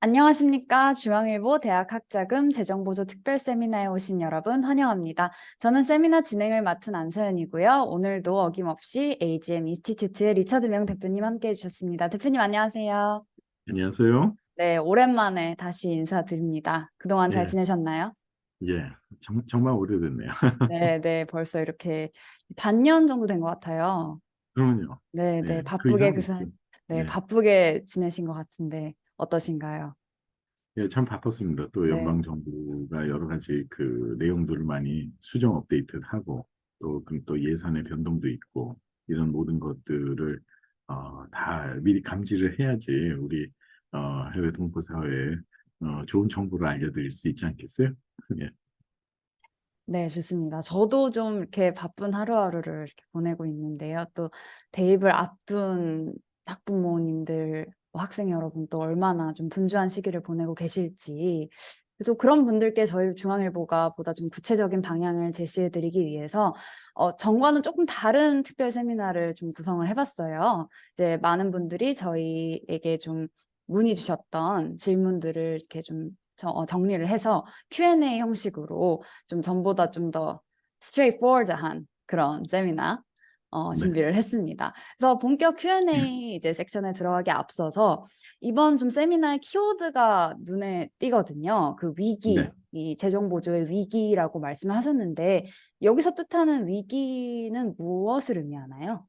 안녕하십니까. 중앙일보 대학학자금 재정보조 특별 세미나에 오신 여러분 환영합니다. 저는 세미나 진행을 맡은 안서연이고요. 오늘도 어김없이 AGM 인스티튜트의 리처드 명 대표님 함께 해주셨습니다. 대표님 안녕하세요. 안녕하세요. 네, 오랜만에 다시 인사드립니다. 그동안 잘 예, 지내셨나요? 예, 정말 오래됐네요. 네, 네, 벌써 이렇게 반년 정도 된 것 같아요. 그러면요. 네, 네, 예, 그 이상 됐죠. 네, 예, 바쁘게 지내신 것 같은데 어떠신가요? 예, 참 바빴습니다. 또 네. 연방 정부가 여러 가지 그 내용들을 많이 수정 업데이트를 하고 그럼 또 예산의 변동도 있고 이런 모든 것들을 다 미리 감지를 해야지 우리 해외 동포 사회에 좋은 정보를 알려드릴 수 있지 않겠어요? 예, 네, 좋습니다. 저도 좀 이렇게 바쁜 하루하루를 이렇게 보내고 있는데요. 또 대입을 앞둔 학부모님들, 학생 여러분 또 얼마나 좀 분주한 시기를 보내고 계실지. 또 그런 분들께 저희 중앙일보가 보다 좀 구체적인 방향을 제시해드리기 위해서 전과는 조금 다른 특별 세미나를 좀 구성을 해봤어요. 이제 많은 분들이 저희에게 좀 문의 주셨던 질문들을 이렇게 좀 정리를 해서 Q&A 형식으로 좀 전보다 좀 더 straightforward한 그런 세미나 네, 준비를 했습니다. 그래서 본격 Q&A 이제 섹션에 들어가기 앞서서 이번 좀 세미나의 키워드가 눈에 띄거든요. 그 위기, 네. 이 재정 보조의 위기라고 말씀하셨는데 여기서 뜻하는 위기는 무엇을 의미하나요?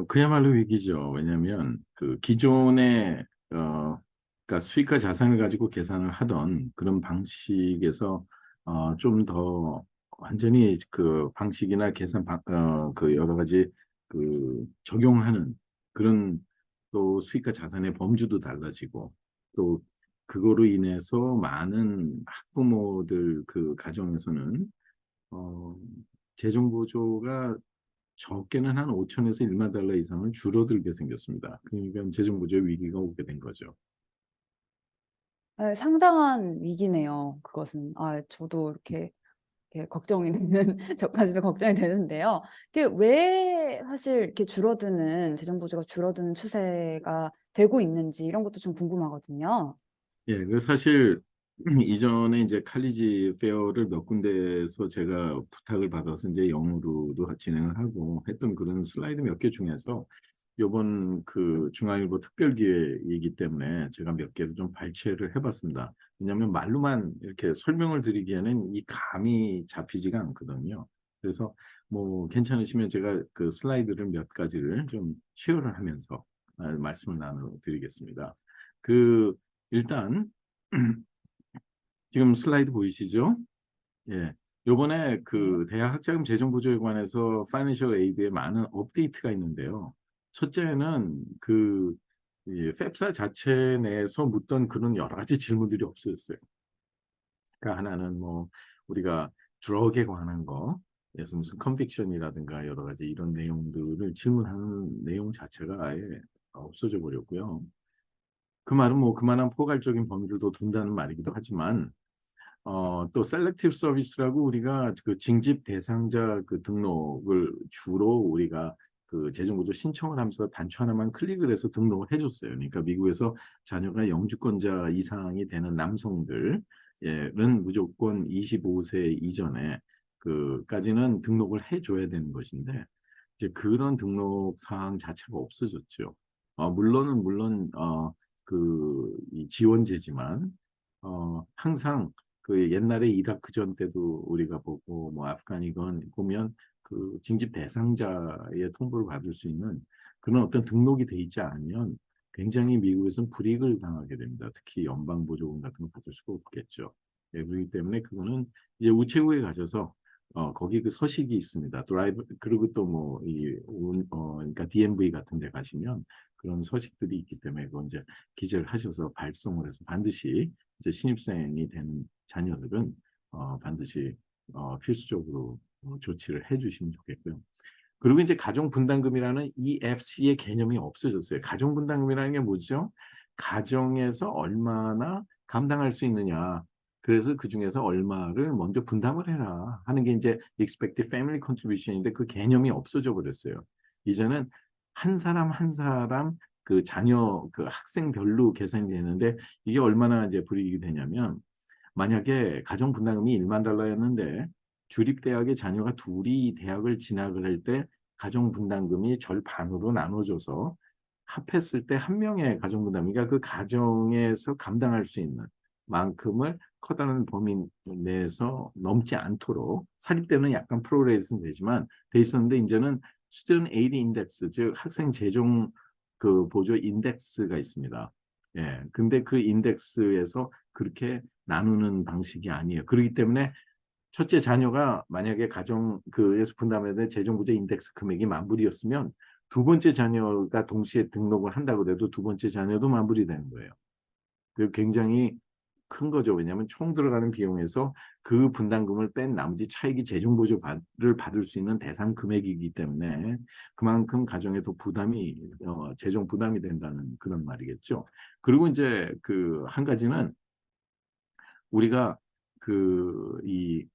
그야말로 위기죠. 왜냐하면 그 기존의 그러니까 수익과 자산을 가지고 계산을 하던 그런 방식에서 좀 더 완전히 그 방식이나 그 여러 가지 그 적용하는 그런 또 수익과 자산의 범주도 달라지고 또 그거로 인해서 많은 학부모들 그 가정에서는 어, 재정 보조가 적게는 한 5천에서 1만 달러 이상은 줄어들게 생겼습니다. 그러니까 재정 부조의 위기가 오게 된 거죠. 네, 상당한 위기네요. 그것은. 저도 이렇게 걱정이 되는 저까지도 걱정이 되는데요. 그게 왜 사실 이렇게 줄어드는 재정 보조가 줄어드는 추세가 되고 있는지 이런 것도 좀 궁금하거든요. 예, 그 사실 이전에 이제 칼리지 페어를 몇 군데에서 제가 부탁을 받아서 이제 영어로도 진행을 하고 했던 그런 슬라이드 몇 개 중에서 요번 그 중앙일보 특별기획이기 때문에 제가 몇 개를 좀 발췌를 해봤습니다. 왜냐하면 말로만 이렇게 설명을 드리기에는 이 감이 잡히지가 않거든요. 그래서 뭐 괜찮으시면 제가 그 슬라이드를 몇 가지를 좀 쉐어를 하면서 말씀을 나눠드리겠습니다. 그 일단 지금 슬라이드 보이시죠? 예. 요번에 네. 그 대학 학자금 재정 보조에 관해서 파이낸셜 에이드에 많은 업데이트가 있는데요. 첫째는 이 팹사 자체 내에서 묻던 그런 여러 가지 질문들이 없어졌어요. 그러니까 하나는 뭐 우리가 드럭에 관한 거, 그래서 무슨 컨빅션이라든가 여러 가지 이런 내용들을 질문하는 내용 자체가 아예 없어져 버렸고요. 그 말은 뭐 그만한 포괄적인 범위를 더 둔다는 말이기도 하지만 또 셀렉티브 서비스라고 우리가 그 징집 대상자 그 등록을 주로 우리가 그 재정보조 신청을 하면서 단추 하나만 클릭을 해서 등록을 해줬어요. 그러니까 미국에서 자녀가 영주권자 이상이 되는 남성들은 무조건 25세 이전에 그까지는 등록을 해줘야 되는 것인데 이제 그런 등록 사항 자체가 없어졌죠. 물론 이 지원제지만 항상 그 옛날에 이라크 전 때도 우리가 보고 뭐 아프간이건 보면 그 징집 대상자의 통보를 받을 수 있는 그런 어떤 등록이 돼 있지 않으면 굉장히 미국에서는 불이익을 당하게 됩니다. 특히 연방보조금 같은 거 받을 수가 없겠죠. 예, 그렇기 때문에 그거는 이제 우체국에 가셔서 거기 그 서식이 있습니다. 드라이브 그리고 또 뭐 그러니까 DMV 같은 데 가시면 그런 서식들이 있기 때문에 그건 이제 기재를 하셔서 발송을 해서 반드시 이제 신입생이 되는 자녀들은 반드시 필수적으로 조치를 해주시면 좋겠고요. 그리고 이제 가정분담금이라는 EFC의 개념이 없어졌어요. 가정분담금이라는 게 뭐죠? 가정에서 얼마나 감당할 수 있느냐. 그래서 그 중에서 얼마를 먼저 분담을 해라 하는 게 이제 expected family contribution인데 그 개념이 없어져 버렸어요. 이제는 한 사람 한 사람 그 자녀 그 학생별로 계산이 되는데 이게 얼마나 이제 불이익이 되냐면 만약에 가정 분담금이 1만 달러였는데 주립대학의 자녀가 둘이 대학을 진학을 할 때 가정 분담금이 절반으로 나눠져서 합했을 때 한 명의 가정 분담, 그러니까 그 가정에서 감당할 수 있는 만큼을 커다란 범위 내에서 넘지 않도록 사립 때는 약간 프로레이트는 되지만 돼 있었는데 이제는 스튜던트 에이드 인덱스, 즉 학생 재정 그 보조 인덱스가 있습니다. 예, 근데 그 인덱스에서 그렇게 나누는 방식이 아니에요. 그렇기 때문에 첫째 자녀가 만약에 가정 그에서 분담에 대한 재정부재 인덱스 금액이 10,000불이었으면 두 번째 자녀가 동시에 등록을 한다고 해도 두 번째 자녀도 10,000불이 되는 거예요. 그 굉장히 큰 거죠. 왜냐하면 총 들어가는 비용에서 그 분담금을 뺀 나머지 차익이 재정보조를 받을 수 있는 대상 금액이기 때문에 그만큼 가정에 더 부담이 재정 부담이 된다는 그런 말이겠죠. 그리고 이제 그 한 가지는 우리가 그이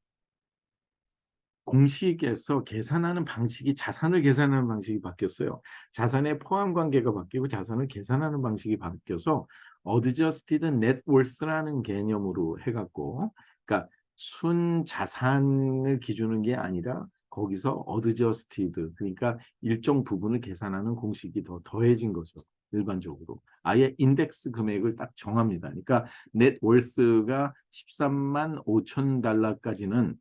공식에서 계산하는 방식이 자산을 계산하는 방식이 바뀌었어요. 자산의 포함 관계가 바뀌고 자산을 계산하는 방식이 바뀌어서 어드저스티드 넷워스라는 개념으로 해갖고 그러니까 순 자산을 기준한 게 아니라 거기서 어드저스티드 그러니까 일정 부분을 계산하는 공식이 더 더해진 거죠. 일반적으로 아예 인덱스 금액을 딱 정합니다. 그러니까 넷워스가 13만 5천 달러까지는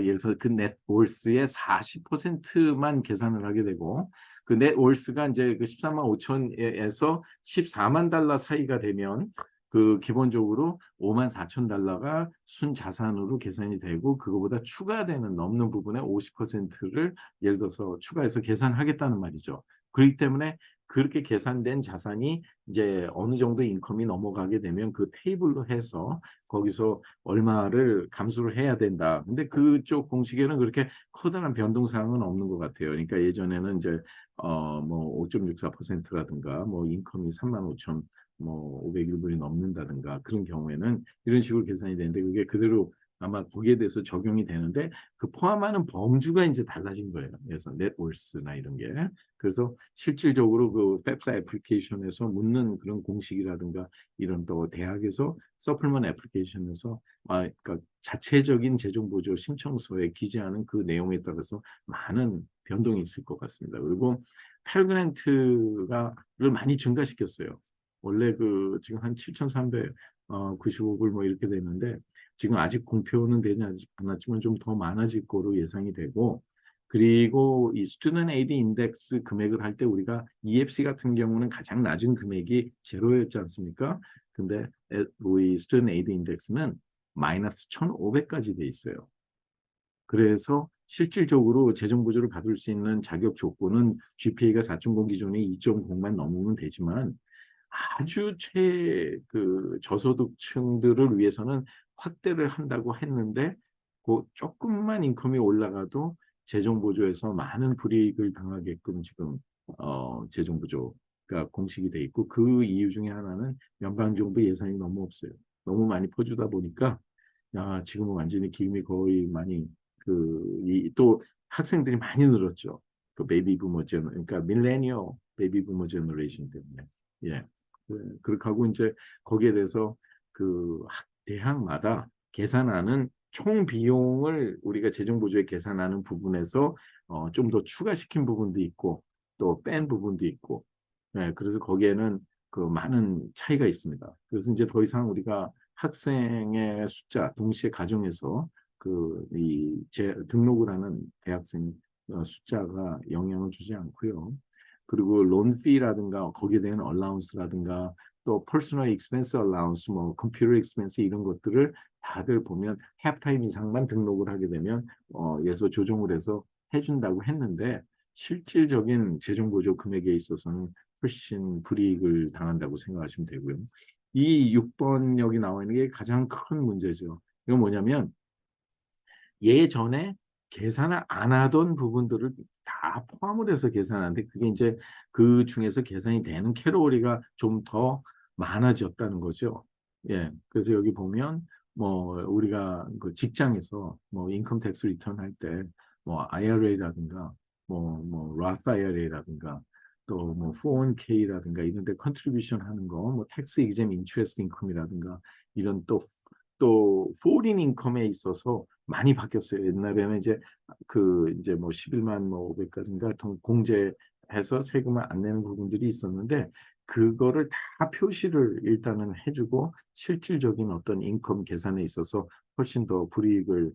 예를 들어서 그 넷월스의 40%만 계산을 하게 되고 그 넷월스가 이제 그 13만 5천에서 14만 달러 사이가 되면 그 기본적으로 5만 4천 달러가 순자산으로 계산이 되고 그거보다 추가되는 넘는 부분의 50%를 예를 들어서 추가해서 계산하겠다는 말이죠. 그렇기 때문에 그렇게 계산된 자산이 이제 어느 정도 인컴이 넘어가게 되면 그 테이블로 해서 거기서 얼마를 감수를 해야 된다. 근데 그쪽 공식에는 그렇게 커다란 변동사항은 없는 것 같아요. 그러니까 예전에는 이제 뭐 5.64%라든가 뭐 인컴이 3만 5천 뭐 501불이 넘는다든가 그런 경우에는 이런 식으로 계산이 되는데 그게 그대로 아마 거기에 대해서 적용이 되는데 그 포함하는 범주가 이제 달라진 거예요. 그래서 넷월스나 이런 게. 그래서 실질적으로 그 팹사 애플리케이션에서 묻는 그런 공식이라든가 이런 또 대학에서 서플먼 애플리케이션에서 그러니까 자체적인 재정보조 신청서에 기재하는 그 내용에 따라서 많은 변동이 있을 것 같습니다. 그리고 펠그랜트가를 많이 증가시켰어요. 원래 그 지금 한 7,395불 뭐 이렇게 됐는데 지금 아직 공표는 되지 않았지만 좀 더 많아질 거로 예상이 되고 그리고 이 스튜던트 에이드 인덱스 금액을 할 때 우리가 EFC 같은 경우는 가장 낮은 금액이 제로였지 않습니까? 근데 우리 스튜던트 에이드 인덱스는 마이너스 1,500까지 돼 있어요. 그래서 실질적으로 재정 보조를 받을 수 있는 자격 조건은 GPA가 4.0 기준에 2.0만 넘으면 되지만 아주 그 저소득층들을 위해서는 확대를 한다고 했는데 그 조금만 인컴이 올라가도 재정 보조에서 많은 불이익을 당하게끔 지금 재정 보조가 공식이 돼 있고 그 이유 중에 하나는 연방정부 예산이 너무 없어요. 너무 많이 퍼주다 보니까 지금은 완전히 기금이 거의 많이 또 학생들이 많이 늘었죠. 그 베이비 부머 그러니까 밀레니얼 베이비 부머 제너레이션 때문에. 예. 그렇게 하고 이제 거기에 대해서 그 대학마다 계산하는 총 비용을 우리가 재정 보조에 계산하는 부분에서 좀 더 추가시킨 부분도 있고 또 뺀 부분도 있고 그래서 거기에는 그 많은 차이가 있습니다. 그래서 이제 더 이상 우리가 학생의 숫자 동시에 가정에서 등록을 하는 대학생 숫자가 영향을 주지 않고요. 그리고 론피라든가 거기에 대한 얼라운스라든가 또 퍼스널 익스펜스 얼라운스 뭐 컴퓨터 익스펜스 이런 것들을 다들 보면 half-time 이상만 등록을 하게 되면 예를 들어서 조정을 해서 해준다고 했는데 실질적인 재정 보조 금액에 있어서는 훨씬 불이익을 당한다고 생각하시면 되고요. 이 6번 여기 나와 있는 게 가장 큰 문제죠. 이건 뭐냐면 예전에 계산을 안 하던 부분들을 다 포함을 해서 계산하는데 그게 이제 그 중에서 계산이 되는 캐로리가 좀 더 많아졌다는 거죠. 예. 그래서 여기 보면 뭐 우리가 그 직장에서 뭐 인컴 텍스 리턴 할 때 뭐 IRA라든가 뭐 로스 IRA라든가 또 뭐 401k라든가 이런 데 컨트리뷰션 하는 거, 뭐 텍스 이그젬 인트레스트 인컴이라든가 이런 또 포린 인컴에 있어서 많이 바뀌었어요. 옛날에는 이제 뭐 11만 뭐 500까지인가 공제해서 세금을 안 내는 부분들이 있었는데 그거를 다 표시를 일단은 해주고 실질적인 어떤 인컴 계산에 있어서 훨씬 더 불이익을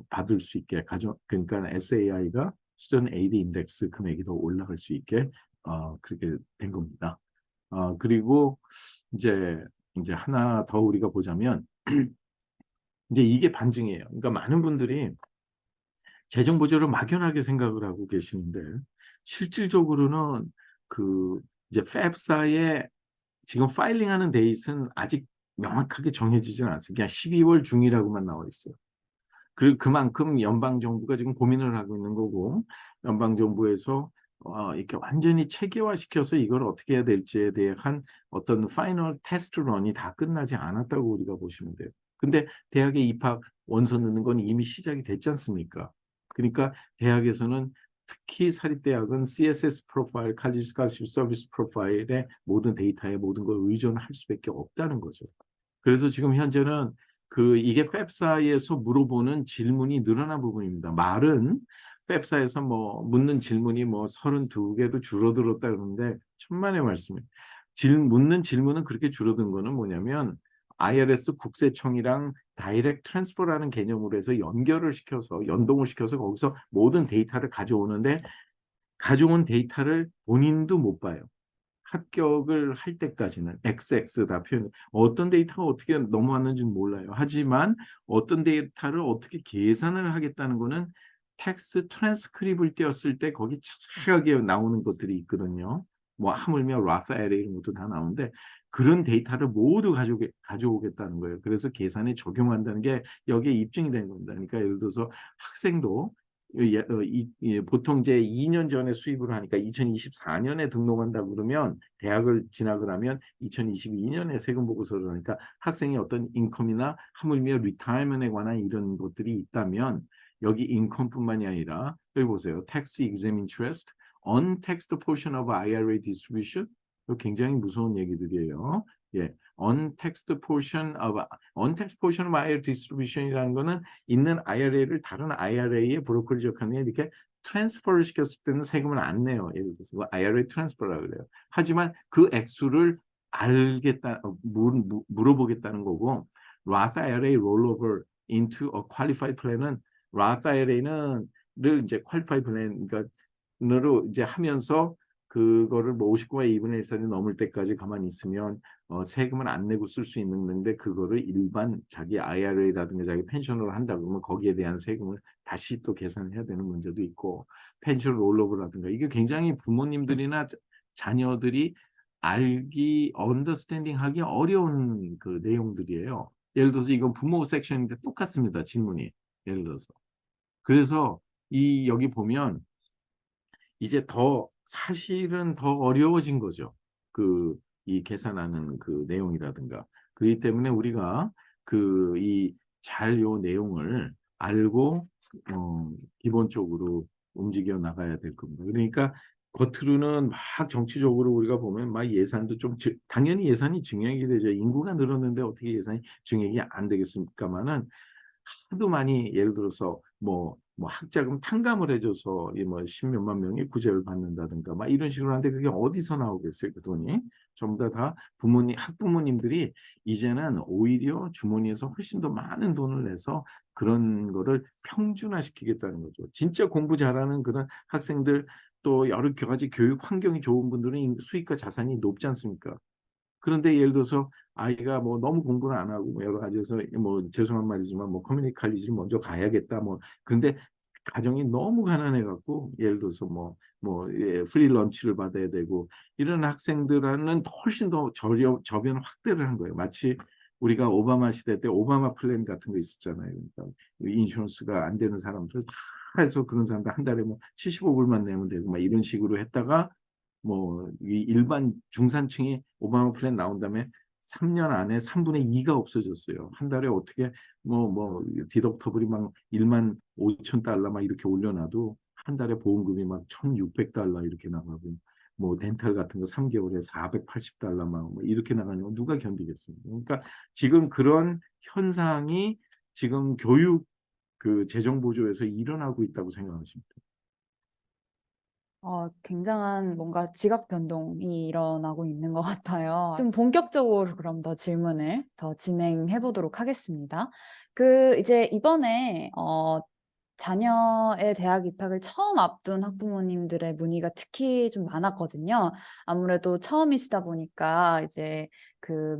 받을 수 있게 그러니까 SAI가 스튜던트 에이드 인덱스 금액이 더 올라갈 수 있게 그렇게 된 겁니다. 그리고 이제 하나 더 우리가 보자면 이제 이게 반증이에요. 그러니까 많은 분들이 재정 보조를 막연하게 생각을 하고 계시는데 실질적으로는 그 이제 팹사의 지금 파일링하는 데이트는 아직 명확하게 정해지지는 않았어요. 그냥 12월 중이라고만 나와 있어요. 그리고 그만큼 연방 정부가 지금 고민을 하고 있는 거고 연방 정부에서 이렇게 완전히 체계화시켜서 이걸 어떻게 해야 될지에 대한 어떤 파이널 테스트 런이 다 끝나지 않았다고 우리가 보시면 돼요. 근데 대학에 입학 원서 넣는 건 이미 시작이 됐지 않습니까? 그러니까 대학에서는 특히 사립대학은 CSS 프로파일, 칼리지 스칼러십 서비스 프로파일의 모든 데이터에 모든 걸 의존할 수밖에 없다는 거죠. 그래서 지금 현재는 이게 팹사에서 물어보는 질문이 늘어난 부분입니다. 말은 팹사에서 뭐 묻는 질문이 뭐 32개로 줄어들었다 그러는데 천만의 말씀이에요. 묻는 질문은 그렇게 줄어든 거는 뭐냐면 IRS 국세청이랑 다이렉트 트랜스퍼라는 개념으로 해서 연동을 시켜서 거기서 모든 데이터를 가져오는데 가져온 데이터를 본인도 못 봐요. 합격을 할 때까지는 XX 다 표현. 어떤 데이터가 어떻게 넘어왔는지는 몰라요. 하지만 어떤 데이터를 어떻게 계산을 하겠다는 거는 텍스 트랜스크립을 띄었을 때 거기 자세하게 나오는 것들이 있거든요. 뭐 하물며 라사 LA 이런 것도 다 나오는데 그런 데이터를 모두 가져오겠다는 거예요. 그래서 계산에 적용한다는 게 여기에 입증이 된 겁니다. 그러니까 예를 들어서 학생도 보통 이제 2년 전에 수입을 하니까 2024년에 등록한다 그러면 대학을 진학을 하면 2022년에 세금 보고서를 하니까 학생이 어떤 인컴이나 하물며 리타이먼에 관한 이런 것들이 있다면 여기 인컴뿐만이 아니라 여기 보세요. Tax exempt interest, untaxed portion of IRA distribution. 이거 굉장히 무서운 얘기들이에요. 예, untaxed portion of IRA distribution이라는 거는 있는 IRA를 다른 IRA에 브로커리지 역할에 이렇게 트랜스퍼를 시켰을 때는 세금을 안 내요. 예를 들어서 IRA 트랜스퍼라고 그래요. 하지만 그 액수를 물어보겠다는 거고 Roth IRA rollover into a qualified plan은 Roth IRA는 이제 qualified plan으로 이제 하면서 그거를 뭐 59의 2분의 1선이 넘을 때까지 가만히 있으면 세금을 안 내고 쓸 수 있는데 그거를 일반 자기 IRA라든가 자기 펜션으로 한다 그러면 거기에 대한 세금을 다시 또 계산해야 되는 문제도 있고 펜션 롤오버라든가 이게 굉장히 부모님들이나 자녀들이 언더스탠딩 하기 어려운 그 내용들이에요. 예를 들어서 이건 부모 섹션인데 똑같습니다. 질문이. 예를 들어서. 그래서 여기 보면 이제 사실은 더 어려워진 거죠. 이 계산하는 그 내용이라든가. 그렇기 때문에 우리가 요 내용을 알고, 기본적으로 움직여 나가야 될 겁니다. 그러니까 겉으로는 막 정치적으로 우리가 보면 막 예산도 당연히 예산이 증액이 되죠. 인구가 늘었는데 어떻게 예산이 증액이 안 되겠습니까만은 하도 많이 예를 들어서 뭐 학자금 탕감을 해줘서 뭐 십몇만 명이 구제를 받는다든가 막 이런 식으로 하는데 그게 어디서 나오겠어요, 그 돈이? 전부 다 학부모님들이 이제는 오히려 주머니에서 훨씬 더 많은 돈을 내서 그런 거를 평준화시키겠다는 거죠. 진짜 공부 잘하는 그런 학생들 또 여러 가지 교육 환경이 좋은 분들은 수익과 자산이 높지 않습니까? 그런데 예를 들어서 아이가 뭐 너무 공부를 안 하고 뭐 여러 가지에서 뭐 죄송한 말이지만 뭐 커뮤니티 칼리지를 먼저 가야겠다 뭐 그런데 가정이 너무 가난해 갖고 예를 들어서 프리 런치를 받아야 되고 이런 학생들은 훨씬 더 저변 확대를 한 거예요. 마치 우리가 오바마 시대 때 오바마 플랜 같은 거 있었잖아요. 그러니까 인슈런스가 안 되는 사람들 다 해서 그런 사람들 한 달에 뭐 75불만 내면 되고 막 이런 식으로 했다가 이 일반 중산층이 오바마 플랜 나온 다음에 3년 안에 3분의 2가 없어졌어요. 한 달에 어떻게 디덕터블이 막 1만 5천 달러 막 이렇게 올려놔도 한 달에 보험금이 막 1,600달러 이렇게 나가고 뭐 덴탈 같은 거 3개월에 $480 막 뭐 이렇게 나가는 거 누가 견디겠습니까? 그러니까 지금 그런 현상이 지금 교육 그 재정 보조에서 일어나고 있다고 생각하십니다. 굉장한 뭔가 지각 변동이 일어나고 있는 것 같아요. 좀 본격적으로 그럼 더 질문을 더 진행해 보도록 하겠습니다. 이제 이번에 자녀의 대학 입학을 처음 앞둔 학부모님들의 문의가 특히 좀 많았거든요. 아무래도 처음이시다 보니까 이제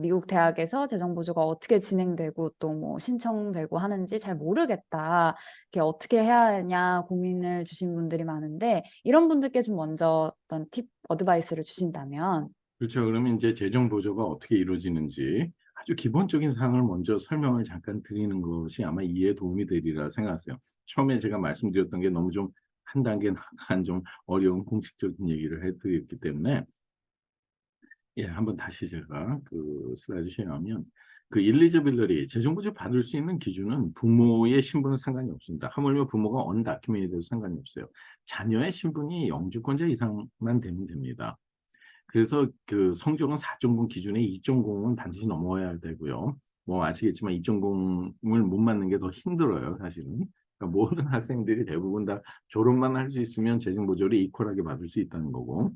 미국 대학에서 재정 보조가 어떻게 진행되고 또 뭐 신청되고 하는지 잘 모르겠다. 이렇게 어떻게 해야 하냐 고민을 주신 분들이 많은데 이런 분들께 좀 먼저 어떤 팁, 어드바이스를 주신다면. 그렇죠. 그러면 이제 재정 보조가 어떻게 이루어지는지 아주 기본적인 사항을 먼저 설명을 잠깐 드리는 것이 아마 이해에 도움이 되리라 생각하세요. 처음에 제가 말씀드렸던 게 너무 좀 한 단계 나간 좀 어려운 공식적인 얘기를 해드렸기 때문에 예, 한번 다시 제가 그 슬라이드 쉐어하면 그 일리지빌리티 재정 보조 받을 수 있는 기준은 부모의 신분은 상관이 없습니다. 하물며 부모가 언다큐멘이 돼도 상관이 없어요. 자녀의 신분이 영주권자 이상만 되면 됩니다. 그래서 그 성적은 4.0 기준에 2.0은 반드시 넘어야 되고요. 뭐 아시겠지만 2.0을 못 맞는 게 더 힘들어요, 사실은. 그러니까 모든 학생들이 대부분 다 졸업만 할 수 있으면 재정 보조를 이퀄하게 받을 수 있다는 거고.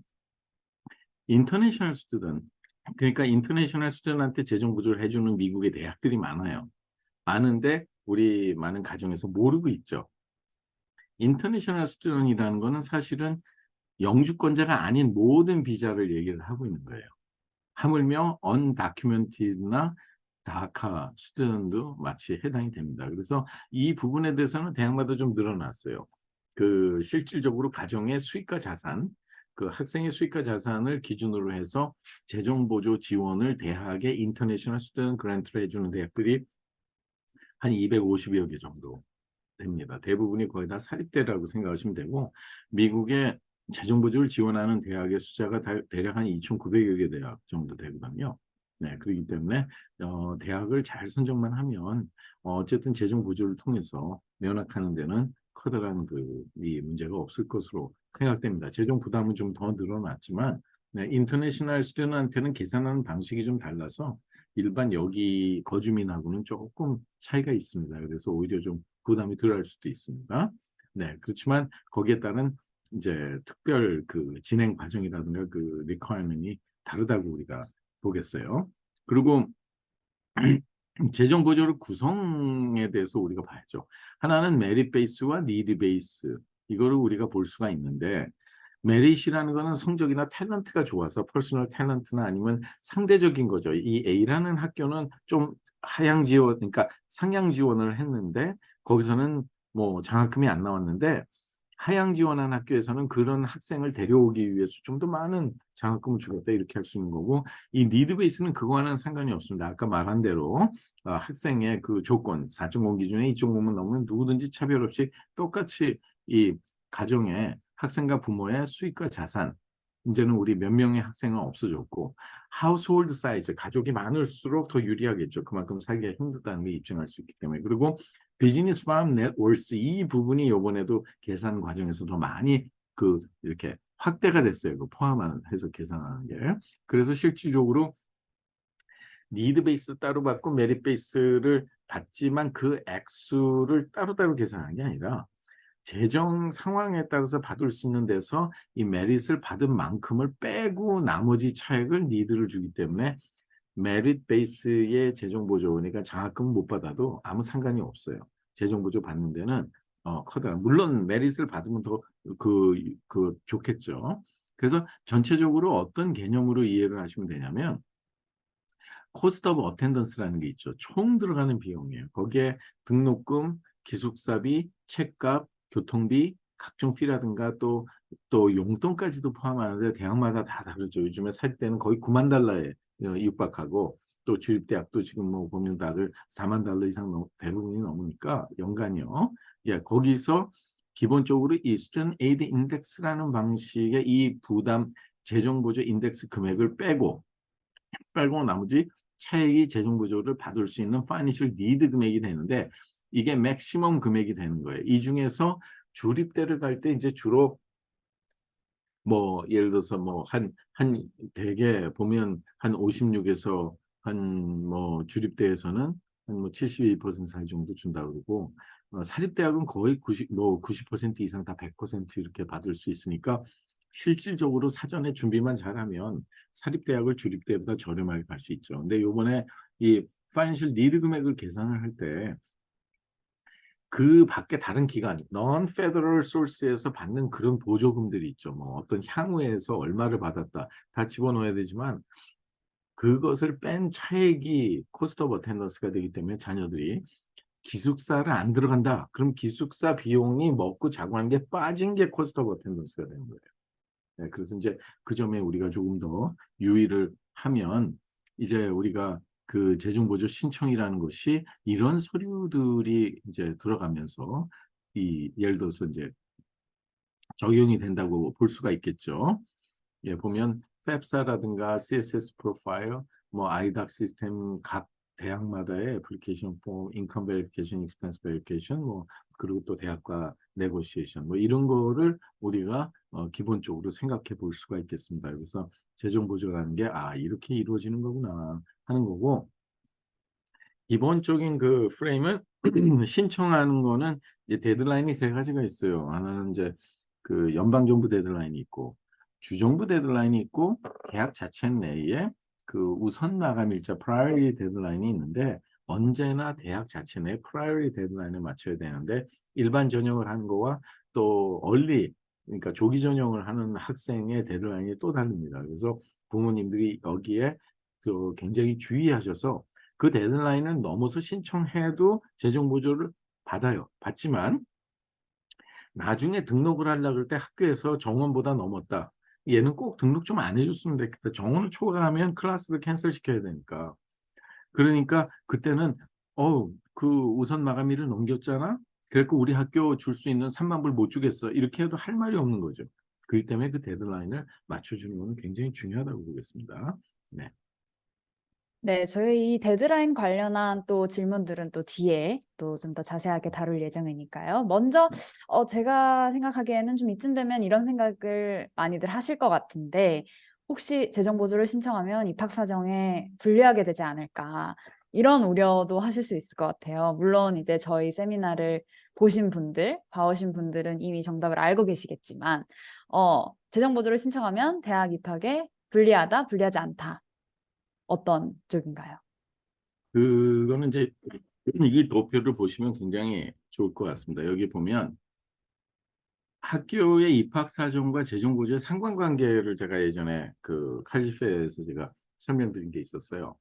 인터내셔널 스튜던트, 그러니까 인터내셔널 스튜던트한테 재정 보조를 해주는 미국의 대학들이 많아요. 많은데 우리 많은 가정에서 모르고 있죠. 인터내셔널 스튜던트이라는 거는 사실은 영주권자가 아닌 모든 비자를 얘기를 하고 있는 거예요. 하물며 undocumented나 다카 스튜던트도 마치 해당이 됩니다. 그래서 이 부분에 대해서는 대학마다 좀 늘어났어요. 그 실질적으로 가정의 수익과 자산, 그 학생의 수익과 자산을 기준으로 해서 재정 보조 지원을 대학의 인터내셔널 스튜던트 그랜트를 해주는 대학들이 한 250여 개 정도 됩니다. 대부분이 거의 다 사립대라고 생각하시면 되고 미국의 재정 보조를 지원하는 대학의 숫자가 대략 한 2,900여 개 대학 정도 되거든요. 네, 그렇기 때문에 대학을 잘 선정만 하면 어쨌든 재정 보조를 통해서 면학하는 데는 커다란 이 문제가 없을 것으로 생각됩니다. 재정 부담은 좀 더 늘어났지만 네, 인터내셔널 스튜던트한테는 계산하는 방식이 좀 달라서 일반 여기 거주민하고는 조금 차이가 있습니다. 그래서 오히려 좀 부담이 덜할 수도 있습니다. 네, 그렇지만 거기에 따른 이제 특별 그 진행 과정이라든가 그 리퀘어먼이 다르다고 우리가 보겠어요. 그리고 재정 보조를 구성에 대해서 우리가 봐야죠. 하나는 메릿 베이스와 니드 베이스 이거를 우리가 볼 수가 있는데 메릿이라는 거는 성적이나 탤런트가 좋아서 퍼스널 탤런트나 아니면 상대적인 거죠. 이 A라는 학교는 좀 하향 지원, 그러니까 상향 지원을 했는데 거기서는 뭐 장학금이 안 나왔는데 하향 지원한 학교에서는 그런 학생을 데려오기 위해서 좀 더 많은 장학금을 주겠다 이렇게 할 수 있는 거고 이 니드 베이스는 그거와는 상관이 없습니다. 아까 말한 대로 학생의 그 조건 4.0 기준에 2.5만 넘으면 누구든지 차별 없이 똑같이 이 가정의 학생과 부모의 수익과 자산 이제는 우리 몇 명의 학생은 없어졌고 하우스홀드 사이즈 가족이 많을수록 더 유리하겠죠. 그만큼 살기가 힘들다는 걸 입증할 수 있기 때문에 그리고 비즈니스 팜 넷워스 이 부분이 이번에도 계산 과정에서 더 많이 이렇게 확대가 됐어요. 포함해서 계산하는 게. 그래서 실질적으로 니드 베이스 따로 받고 메릿 베이스를 받지만 그 액수를 따로따로 계산하는 게 아니라 재정 상황에 따라서 받을 수 있는 데서 이 메릿을 받은 만큼을 빼고 나머지 차액을 니드를 주기 때문에 메릿 베이스의 재정 보조, 그러니까 장학금 못 받아도 아무 상관이 없어요. 재정 보조 받는 데는 커다란 물론 메릿을 받으면 더 좋겠죠. 그래서 전체적으로 어떤 개념으로 이해를 하시면 되냐면 코스트 오브 어텐던스라는 게 있죠. 총 들어가는 비용이에요. 거기에 등록금, 기숙사비, 책값, 교통비, 각종 피라든가 또 용돈까지도 포함하는데 대학마다 다 다르죠. 요즘에 살 때는 거의 9만 달러에 육박하고 또 주립대학도 지금 뭐 보면 다들 4만 달러 이상 대부분이 넘으니까 연간이요. 예, 거기서 기본적으로 이 스튜던트 에이드 인덱스라는 방식의 이 부담 재정 보조 인덱스 금액을 빼고 나머지 차액이 재정 보조를 받을 수 있는 파이낸셜 니드 금액이 되는데 이게 맥시멈 금액이 되는 거예요. 이 중에서 주립대를 갈 때 이제 주로 뭐 예를 들어서 뭐 한 대개 보면 한 56에서 한 뭐 주립대에서는 한 뭐 72% 사이 정도 준다 그러고 사립대학은 거의 90% 이상 다 100% 이렇게 받을 수 있으니까 실질적으로 사전에 준비만 잘하면 사립대학을 주립대보다 저렴하게 갈 수 있죠. 근데 요번에 이 파이낸셜 니드 금액을 계산을 할 때 그 밖에 다른 기관, non federal source에서 받는 그런 보조금들이 있죠. 뭐 어떤 향후에서 얼마를 받았다 다 집어넣어야 되지만 그것을 뺀 차액이 코스트 오브 어텐던스가 되기 때문에 자녀들이 기숙사를 안 들어간다. 그럼 기숙사 비용이 먹고 자고 하는 게 빠진 게 코스트 오브 어텐던스가 되는 거예요. 네, 그래서 이제 그 점에 우리가 조금 더 유의를 하면 이제 우리가 그 재정보조 신청이라는 것이 이런 서류들이 이제 들어가면서 예를 들어서 이제 적용이 된다고 볼 수가 있겠죠. 예, 보면 펩사라든가 CSS 프로파일, 뭐 아이닥 시스템 각 대학마다의 애플리케이션 폼, 인컴 베리피케이션, 익스펜스 베리피케이션, 뭐 그리고 또 대학과 네고시에이션, 뭐 이런 거를 우리가 기본적으로 생각해 볼 수가 있겠습니다. 그래서 재정 보조라는 게 이렇게 이루어지는 거구나 하는 거고 기본적인 그 프레임은 신청하는 거는 이제 데드라인이 세 가지가 있어요. 하나는 이제 그 연방정부 데드라인이 있고 주정부 데드라인이 있고 계약 자체 내에 그 우선 마감 일자 프라이어리 데드라인이 있는데 언제나 대학 자체 내 프라이어리 데드라인을 맞춰야 되는데 일반 전형을 하는 거와 또 얼리 그러니까 조기 전형을 하는 학생의 데드라인이 또 다릅니다. 그래서 부모님들이 여기에 그 굉장히 주의하셔서 그 데드라인을 넘어서 신청해도 재정 보조를 받아요. 받지만 나중에 등록을 하려고 할 때 학교에서 정원보다 넘었다. 얘는 꼭 등록 좀 안 해줬으면 좋겠다. 정원을 초과하면 클래스를 캔슬 시켜야 되니까. 그러니까 그때는 그 우선 마감일을 넘겼잖아. 그래서 우리 학교 줄 수 있는 3만 불 못 주겠어. 이렇게 해도 할 말이 없는 거죠. 그렇기 때문에 그 데드라인을 맞춰주는 것은 굉장히 중요하다고 보겠습니다. 네. 네, 저희 이 데드라인 관련한 또 질문들은 또 뒤에 또 좀 더 자세하게 다룰 예정이니까요. 먼저 제가 생각하기에는 좀 이쯤 되면 이런 생각을 많이들 하실 것 같은데 혹시 재정 보조를 신청하면 입학 사정에 불리하게 되지 않을까 이런 우려도 하실 수 있을 것 같아요. 물론 이제 저희 세미나를 보신 분들, 봐오신 분들은 이미 정답을 알고 계시겠지만 재정 보조를 신청하면 대학 입학에 불리하다, 불리하지 않다. 어떤 쪽인가요? 그거는 이제 이 도표를 보시면 굉장히 좋을 것 같습니다. 여기 보면 학교의 입학 사정과 재정 보조의 상관관계를 제가 예전에 그 칼리페에서 제가 설명드린 게 있었어요.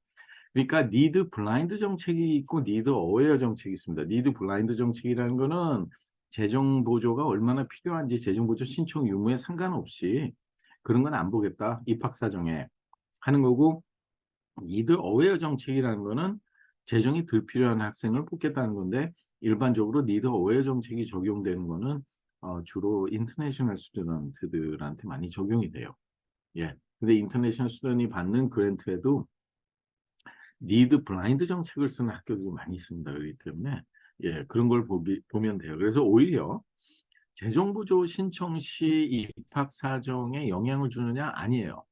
그러니까 니드 블라인드 정책이 있고 니드 어웨어 정책이 있습니다. 니드 블라인드 정책이라는 거는 재정 보조가 얼마나 필요한지 재정 보조 신청 유무에 상관없이 그런 건 안 보겠다. 입학 사정에 하는 거고 니드 어웨어 정책이라는 거는 재정이 덜 필요한 학생을 뽑겠다는 건데 일반적으로 니드 어웨어 정책이 적용되는 거는 주로 인터내셔널 스튜던트들한테 많이 적용이 돼요. 예. 근데 인터내셔널 스튜던이 받는 그랜트에도 니드 블라인드 정책을 쓰는 학교들이 많이 있습니다. 그렇기 때문에 예, 그런 걸 보면 돼요. 그래서 오히려 재정보조 신청 시 입학 사정에 영향을 주느냐? 아니에요.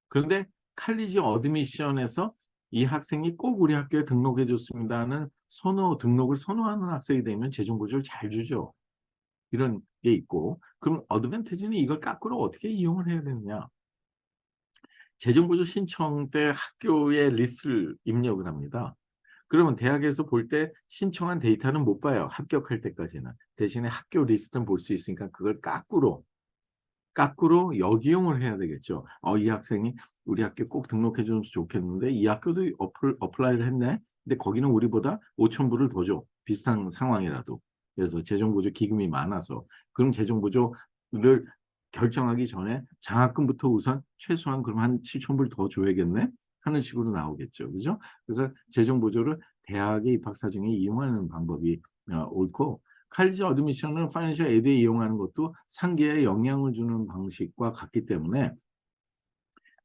그런데 칼리지 어드미션에서 이 학생이 꼭 우리 학교에 등록해 줬습니다는 등록을 선호하는 학생이 되면 재정보조를 잘 주죠. 이런 게 있고 그럼 어드밴티지는 이걸 거꾸로 어떻게 이용을 해야 되느냐? 재정보조 신청 때 학교에 리스트를 입력을 합니다. 그러면 대학에서 볼 때 신청한 데이터는 못 봐요. 합격할 때까지는. 대신에 학교 리스트는 볼 수 있으니까 그걸 거꾸로 역이용을 해야 되겠죠. 이 학생이 우리 학교 꼭 등록해 주면 좋겠는데 이 학교도 어플라이를 했네. 근데 거기는 우리보다 5천 불을 더 줘. 비슷한 상황이라도. 그래서 재정보조 기금이 많아서. 그럼 재정보조를 결정하기 전에 장학금부터 우선 최소한 그럼 한 7천 불 더 줘야겠네. 하는 식으로 나오겠죠. 그죠? 그래서 재정보조를 대학의 입학 사정에 이용하는 방법이 옳고 칼리지 어드미션은 파이낸셜 에이드에 이용하는 것도 상계에 영향을 주는 방식과 같기 때문에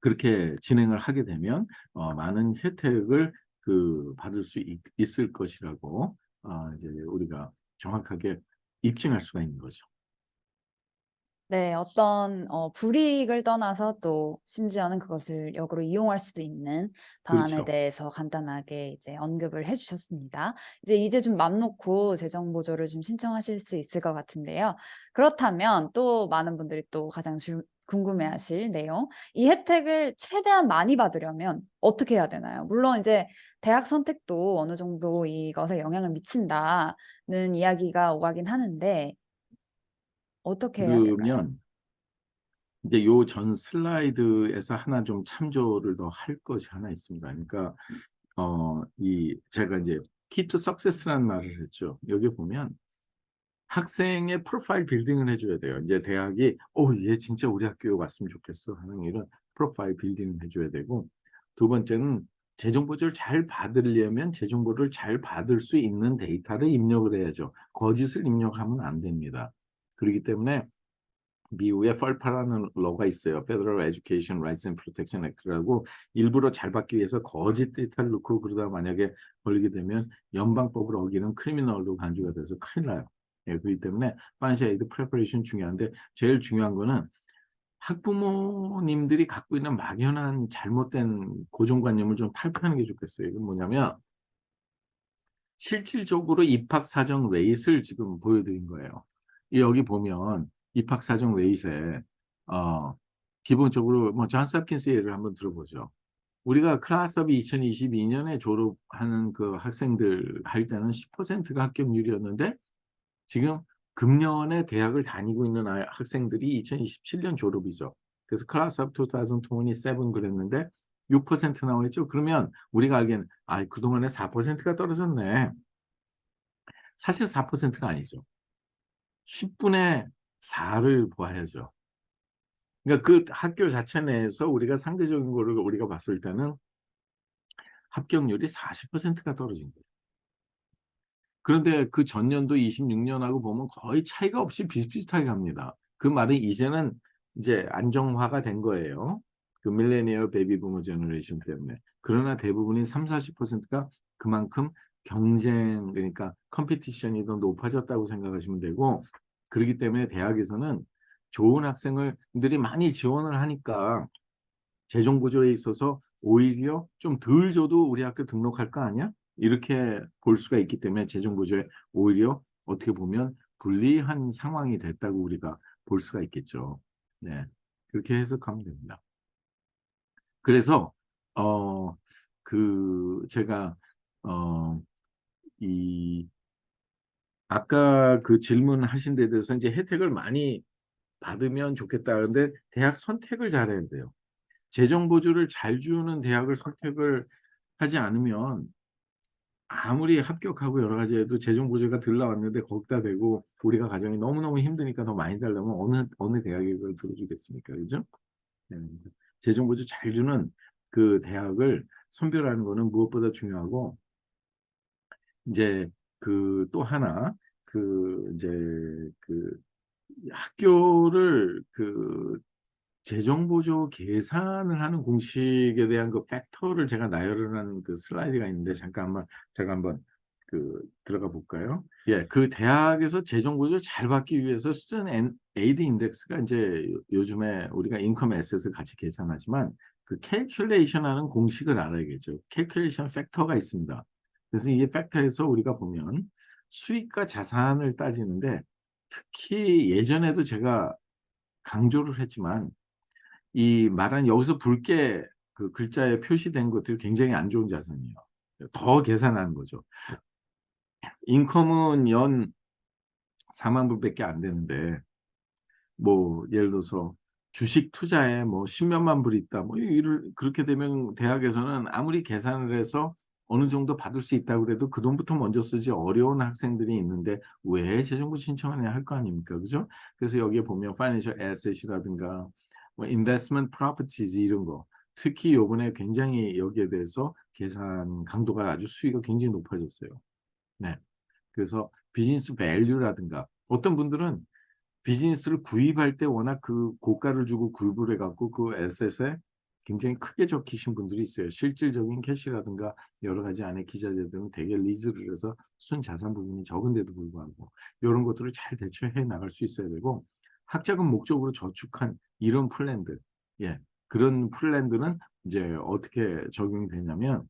그렇게 진행을 하게 되면 많은 혜택을 받을 수 있을 것이라고 이제 우리가 정확하게 입증할 수가 있는 거죠. 네. 어떤 불이익을 떠나서 또 심지어는 그것을 역으로 이용할 수도 있는 방안에 그렇죠. 대해서 간단하게 이제 언급을 해 주셨습니다. 이제 좀 맘 놓고 재정 보조를 좀 신청하실 수 있을 것 같은데요. 그렇다면 또 많은 분들이 또 가장 궁금해하실 내용, 이 혜택을 최대한 많이 받으려면 어떻게 해야 되나요? 물론 이제 대학 선택도 어느 정도 이것에 영향을 미친다는 이야기가 오가긴 하는데 어떻게 해야 될까요? 그러면 이제 요 전 슬라이드에서 하나 좀 참조를 더 할 것이 하나 있습니다. 그러니까 이 제가 이제 Key to Success라는 말을 했죠. 여기 보면 학생의 프로파일 빌딩을 해 줘야 돼요. 이제 대학이 '얘 진짜 우리 학교에 왔으면 좋겠어.' 하는 이런 프로파일 빌딩을 해 줘야 되고, 두 번째는 재정 보조를 잘 받으려면 재정 보조를 잘 받을 수 있는 데이터를 입력을 해야죠. 거짓을 입력하면 안 됩니다. 그렇기 때문에 미국에 FERPA라는 러가 있어요. Federal Education Rights and Protection Act라고, 일부러 잘 받기 위해서 거짓 데이터를 넣고 그러다가 만약에 걸리게 되면 연방법을 어기는 크리미널로 간주가 돼서 큰일 나요. 예, 그렇기 때문에 Financial Aid Preparation 중요한데, 제일 중요한 거는 학부모님들이 갖고 있는 막연한 잘못된 고정관념을 좀 탈피하는 게 좋겠어요. 이건 뭐냐면 실질적으로 입학 사정 레이스를 지금 보여드린 거예요. 여기 보면 입학 사정 레이스에 어, 기본적으로 뭐 존스 홉킨스 예를 한번 들어보죠. 우리가 클래스업이 2022년에 졸업하는 그 학생들 할 때는 10%가 합격률이었는데, 지금 금년에 대학을 다니고 있는 학생들이 2027년 졸업이죠. 그래서 클래스 업 2027 그랬는데 6% 나와 있죠. 그러면 우리가 알기에는 그동안에 4%가 떨어졌네. 사실 4%가 아니죠. 10분의 4를 보아야죠. 그러니까 그 학교 자체 내에서 우리가 상대적인 거를 우리가 봤을 때는 합격률이 40%가 떨어진 거예요. 그런데 그 전년도 26년하고 보면 거의 차이가 없이 비슷비슷하게 갑니다. 그 말은 이제는 이제 안정화가 된 거예요. 그 밀레니얼 베이비 부머 제너레이션 때문에. 그러나 대부분인 30~40%가 그만큼 경쟁, 그러니까 컴피티션이 더 높아졌다고 생각하시면 되고, 그렇기 때문에 대학에서는 좋은 학생들이 많이 지원을 하니까 재정 구조에 있어서 오히려 좀 덜 줘도 우리 학교 등록할 거 아니야? 이렇게 볼 수가 있기 때문에 재정 구조에 오히려 어떻게 보면 불리한 상황이 됐다고 우리가 볼 수가 있겠죠. 네. 그렇게 해석하면 됩니다. 그래서 제가 어 이 아까 그 질문하신 데 대해서 이제 혜택을 많이 받으면 좋겠다. 근데 대학 선택을 잘해야 돼요. 재정 보조를 잘 주는 대학을 선택을 하지 않으면 아무리 합격하고 여러 가지 해도 재정 보조가 덜 나왔는데 거기다 대고 우리가 가정이 너무너무 힘드니까 더 많이 달라면 어느 대학이 그걸 들어주겠습니까? 그죠? 네. 재정 보조 잘 주는 그 대학을 선별하는 거는 무엇보다 중요하고, 이제 그 또 하나 그 이제 그 학교를 그 재정 보조 계산을 하는 공식에 대한 그 팩터를 제가 나열을 한 그 슬라이드가 있는데, 잠깐만 제가 한번 들어가 볼까요? 예, 그 대학에서 재정 보조 잘 받기 위해서 스튜던트 에이드 인덱스가 이제 요즘에 우리가 인컴 에셋을 같이 계산하지만 그 캘큘레이션 하는 공식을 알아야겠죠. 캘큘레이션 팩터가 있습니다. 그래서 이 팩터에서 우리가 보면 수익과 자산을 따지는데, 특히 예전에도 제가 강조를 했지만 이 말한 여기서 붉게 그 글자에 표시된 것들이 굉장히 안 좋은 자산이에요. 더 계산하는 거죠. 인컴은 연 4만 불밖에 안 되는데, 뭐 예를 들어서 주식 투자에 뭐 십몇만 불이 있다. 뭐 이를 그렇게 되면 대학에서는 아무리 계산을 해서 어느 정도 받을 수 있다고 그래도 그 돈부터 먼저 쓰지 어려운 학생들이 있는데 왜 재정부 신청하냐 할 거 아닙니까? 그죠? 그래서 여기에 보면 financial asset이라든가 뭐 investment properties 이런 거, 특히 요번에 굉장히 여기에 대해서 계산 강도가 아주 수위가 굉장히 높아졌어요. 네. 그래서 비즈니스 밸류라든가 어떤 분들은 비즈니스를 구입할 때 워낙 그 고가를 주고 구입을 해갖고 그 에셋에 굉장히 크게 적히신 분들이 있어요. 실질적인 캐시라든가 여러 가지 안에 기자재들은 되게 리즈를 해서 순자산 부분이 적은데도 불구하고 이런 것들을 잘 대처해 나갈 수 있어야 되고, 학자금 목적으로 저축한 이런 플랜들, 예, 그런 플랜들은 이제 어떻게 적용이 되냐면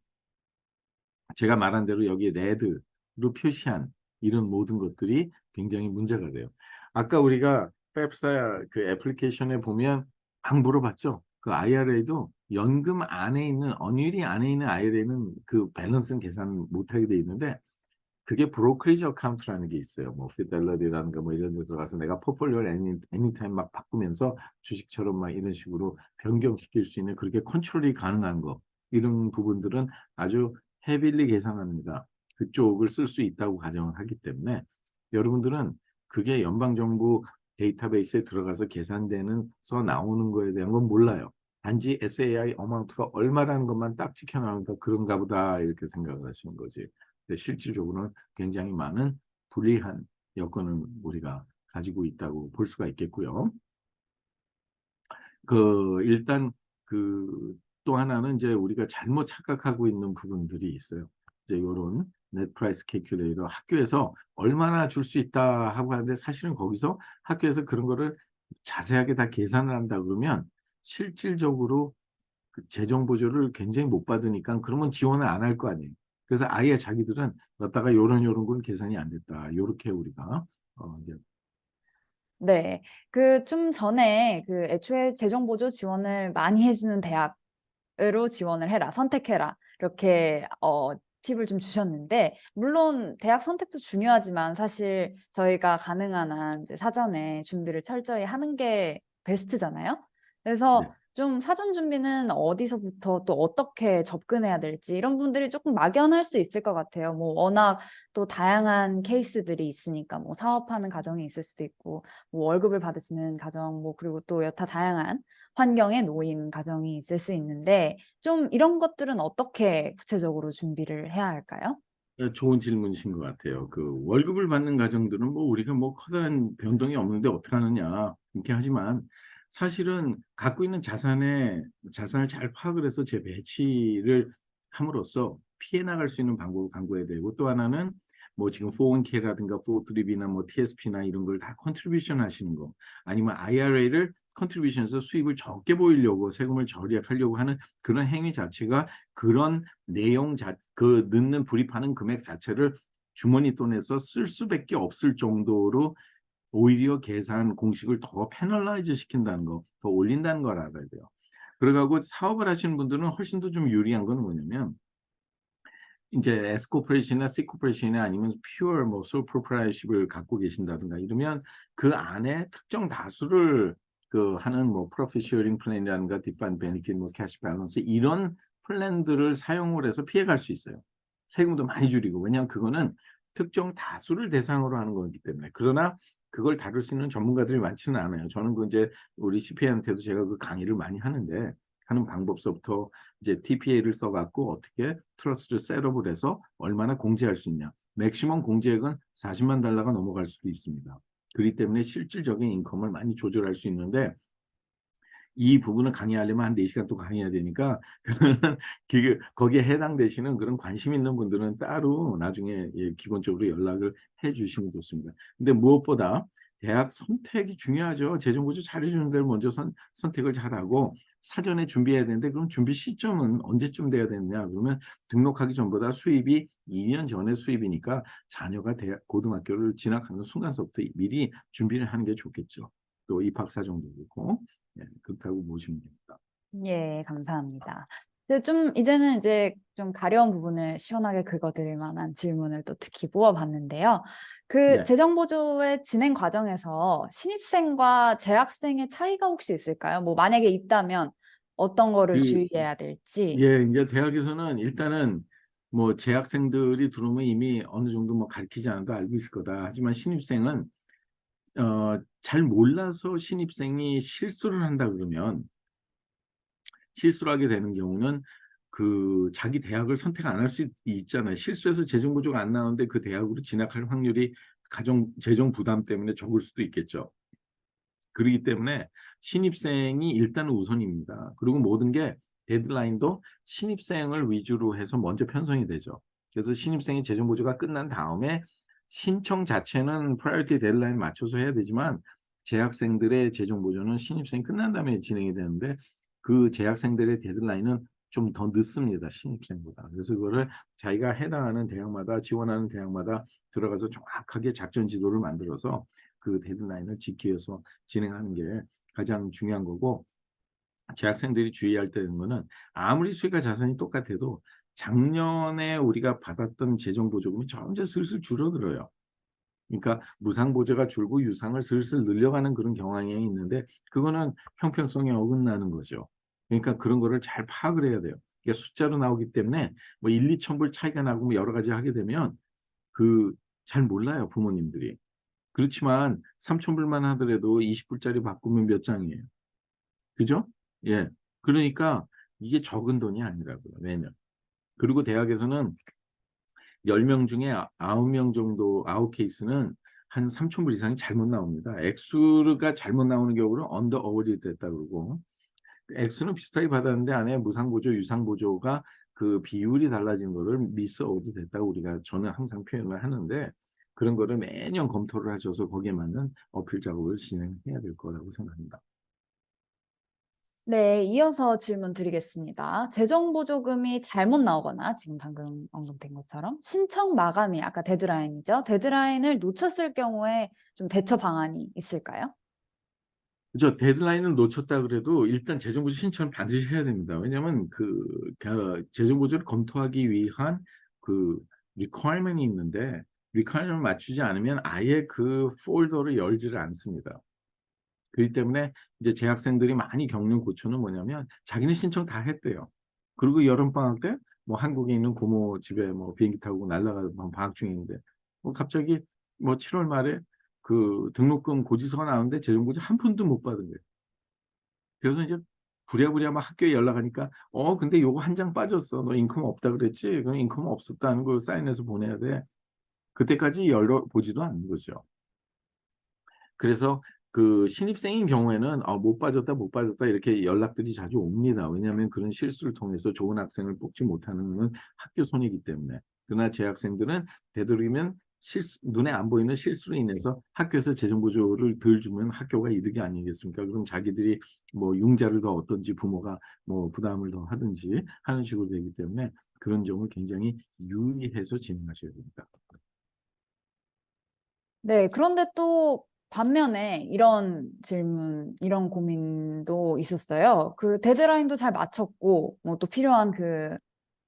제가 말한 대로 여기 레드로 표시한 이런 모든 것들이 굉장히 문제가 돼요. 아까 우리가 펩사 그 애플리케이션에 보면 막 물어봤죠. 그 IRA도 연금 안에 있는 언유리 안에 있는 IRA는 그 밸런스는 계산 못하게 돼 있는데 그게 브로커리지 어카운트라는 게 있어요. 뭐 피델러리라든가 뭐 이런 데 들어가서 내가 포폴리오를 애니타임 막 바꾸면서 주식처럼 막 이런 식으로 변경시킬 수 있는 그렇게 컨트롤이 가능한 거 이런 부분들은 아주 헤빌리 계산합니다. 그쪽을 쓸 수 있다고 가정을 하기 때문에 여러분들은 그게 연방정부 데이터베이스에 들어가서 계산되는 나오는 거에 대한 건 몰라요. 단지 SAI 어마운트가 얼마라는 것만 딱 찍혀나오니까 그런가 보다 이렇게 생각을 하시는 거지. 근데 실질적으로는 굉장히 많은 불리한 여건을 우리가 가지고 있다고 볼 수가 있겠고요. 일단 또 하나는 이제 우리가 잘못 착각하고 있는 부분들이 있어요. 이제 요런 넷 프라이스 캐큘레이터 학교에서 얼마나 줄 수 있다 하고 하는데 사실은 거기서 학교에서 그런 거를 자세하게 다 계산을 한다 그러면 실질적으로 그 재정 보조를 굉장히 못 받으니까 그러면 지원을 안 할 거 아니에요. 그래서 아예 자기들은 여기다가 요런 건 계산이 안 됐다. 요렇게 우리가 이제 네. 좀 전에 애초에 재정 보조 지원을 많이 해 주는 대학으로 지원을 해라. 선택해라. 이렇게 팁을 좀 주셨는데 물론 대학 선택도 중요하지만 사실 저희가 가능한 한 이제 사전에 준비를 철저히 하는 게 베스트잖아요. 그래서 네. 좀 사전 준비는 어디서부터 또 어떻게 접근해야 될지 이런 분들이 조금 막연할 수 있을 것 같아요. 뭐 워낙 또 다양한 케이스들이 있으니까 뭐 사업하는 가정이 있을 수도 있고 뭐 월급을 받으시는 가정 뭐 그리고 또 여타 다양한 환경에 놓인 가정이 있을 수 있는데 좀 이런 것들은 어떻게 구체적으로 준비를 해야 할까요? 좋은 질문이신 것 같아요. 월급을 받는 가정들은 뭐 우리가 뭐 커다란 변동이 없는데 어떡하느냐 이렇게 하지만 사실은 갖고 있는 자산을 잘 파악을 해서 재배치를 함으로써 피해 나갈 수 있는 방법을 강구해야 되고 또 하나는 뭐 지금 401k라든가 403b나 뭐 TSP나 이런 걸 다 컨트리뷰션 하시는 거 아니면 IRA를 컨트리뷰션에서 수입을 적게 보이려고 세금을 절약하려고 하는 그런 행위 자체가 그런 넣는 불입하는 금액 자체를 주머니 돈에서 쓸 수밖에 없을 정도로 오히려 계산 공식을 더 패널라이즈 시킨다는 거, 더 올린다는 걸 알아야 돼요. 그래가지고 사업을 하시는 분들은 훨씬 더 좀 유리한 건 뭐냐면 이제 S 코퍼레이션이나 C 코퍼레이션이 아니면 퓨어 뭐 솔 프로프라이어십을 갖고 계신다든가 이러면 그 안에 특정 다수를 하는 뭐 프로핏 쉐어링 플랜이라든가 디파인드 베니핏 뭐 캐시 밸런스 이런 플랜들을 사용을 해서 피해갈 수 있어요. 세금도 많이 줄이고 왜냐하면 그거는 특정 다수를 대상으로 하는 거기 때문에 그러나 그걸 다룰 수 있는 전문가들이 많지는 않아요. 저는 이제 우리 CPA한테도 제가 강의를 많이 하는데 하는 방법서부터 이제 TPA를 써갖고 어떻게 트러스트를 셋업을 해서 얼마나 공제할 수 있냐. 맥시멈 공제액은 40만 달러가 넘어갈 수도 있습니다. 그렇기 때문에 실질적인 인컴을 많이 조절할 수 있는데 이 부분을 강의하려면 한 4시간 또 강의해야 되니까 거기에 해당되시는 그런 관심 있는 분들은 따로 나중에 기본적으로 연락을 해 주시면 좋습니다. 근데 무엇보다 대학 선택이 중요하죠. 재정보조 잘해주는 데를 먼저 선택을 잘하고 사전에 준비해야 되는데 그럼 준비 시점은 언제쯤 돼야 되느냐 그러면 등록하기 전보다 수입이 2년 전에 수입이니까 자녀가 고등학교를 진학하는 순간서부터 미리 준비를 하는 게 좋겠죠. 또 입학사정도 그렇고 그렇다고 보시면 됩니다. 예, 감사합니다. 이제는 이제 좀 가려운 부분을 시원하게 긁어드릴 만한 질문을 또 특히 모아봤는데요. 네. 재정보조의 진행 과정에서 신입생과 재학생의 차이가 혹시 있을까요? 뭐 만약에 있다면 어떤 거를 그, 주의해야 될지. 이제 대학에서는 일단은 뭐 재학생들이 들어오면 이미 어느 정도 뭐 가르치지 않아도 알고 있을 거다. 하지만 신입생은 잘 몰라서 신입생이 실수를 한다 그러면 실수를 하게 되는 경우는 자기 대학을 선택 안 할 수 있잖아요. 실수해서 재정 보조가 안 나오는데 그 대학으로 진학할 확률이 재정 부담 때문에 적을 수도 있겠죠. 그렇기 때문에 신입생이 일단 우선입니다. 그리고 모든 게 데드라인도 신입생을 위주로 해서 먼저 편성이 되죠. 그래서 신입생이 재정 보조가 끝난 다음에 신청 자체는 프라이어티 데드라인 맞춰서 해야 되지만 재학생들의 재정 보조는 신입생이 끝난 다음에 진행이 되는데 그 재학생들의 데드라인은 좀 더 늦습니다. 신입생보다. 그래서 그거를 자기가 해당하는 대학마다 지원하는 대학마다 들어가서 정확하게 작전 지도를 만들어서 그 데드라인을 지키기 위해서 진행하는 게 가장 중요한 거고 재학생들이 주의할 되는 거는 아무리 수익과 자산이 똑같아도 작년에 우리가 받았던 재정 보조금이 점점 슬슬 줄어들어요. 그러니까 무상보조가 줄고 유상을 슬슬 늘려가는 그런 경향이 있는데 그거는 형평성에 어긋나는 거죠. 그러니까 그런 거를 잘 파악을 해야 돼요. 이게 숫자로 나오기 때문에 뭐 1, 2천 불 차이가 나고 뭐 여러 가지 하게 되면 그 잘 몰라요, 부모님들이. 그렇지만 3천 불만 하더라도 20불짜리 바꾸면 몇 장이에요. 그죠? 예. 그러니까 이게 적은 돈이 아니라고요, 매년. 그리고 대학에서는 10명 중에 9명 정도, 9케이스는 한 3천 불 이상이 잘못 나옵니다. 액수가 잘못 나오는 경우는 언더 어워드 됐다 그러고, 액수는 비슷하게 받았는데 안에 무상보조, 유상보조가 그 비율이 달라진 거를 미스 어워드 됐다고 저는 항상 표현을 하는데, 그런 거를 매년 검토를 하셔서 거기에 맞는 어필 작업을 진행해야 될 거라고 생각합니다. 네, 이어서 질문 드리겠습니다. 재정보조금이 잘못 나오거나 지금 방금 언급된 것처럼 신청 마감일, 아까 데드라인이죠. 데드라인을 놓쳤을 경우에 좀 대처 방안이 있을까요? 그죠. 데드라인을 놓쳤다 그래도 일단 재정보조 신청을 반드시 해야 됩니다. 왜냐하면 재정보조를 검토하기 위한 그 requirement이 있는데 requirement을 맞추지 않으면 아예 그 폴더를 열지를 않습니다. 그렇기 때문에 이제 재학생들이 많이 겪는 고초는 뭐냐면 자기는 신청 다 했대요. 그리고 여름방학 때 뭐 한국에 있는 고모 집에 뭐 비행기 타고 날아가서 방학 중인데 뭐 갑자기 뭐 7월 말에 그 등록금 고지서가 나오는데 재정보조 한 푼도 못 받은 거예요. 그래서 이제 부랴부랴 막 학교에 연락하니까 근데 요거 한 장 빠졌어. 너 인컴 없다 그랬지? 그럼 인컴 없었다는 걸 사인해서 보내야 돼. 그때까지 열어보지도 않는 거죠. 그래서 그 신입생인 경우에는 못 빠졌다, 못 빠졌다 이렇게 연락들이 자주 옵니다. 왜냐하면 그런 실수를 통해서 좋은 학생을 뽑지 못하는 건 학교 손해이기 때문에. 그러나 재학생들은 되도록이면 눈에 안 보이는 실수로 인해서 학교에서 재정 보조를 덜 주면 학교가 이득이 아니겠습니까? 그럼 자기들이 뭐 융자를 더 얻든지 부모가 뭐 부담을 더 하든지 하는 식으로 되기 때문에 그런 점을 굉장히 유의해서 진행하셔야 됩니다. 네, 그런데 또 반면에 이런 질문, 이런 고민도 있었어요. 그 데드라인도 잘 맞췄고, 뭐 또 필요한 그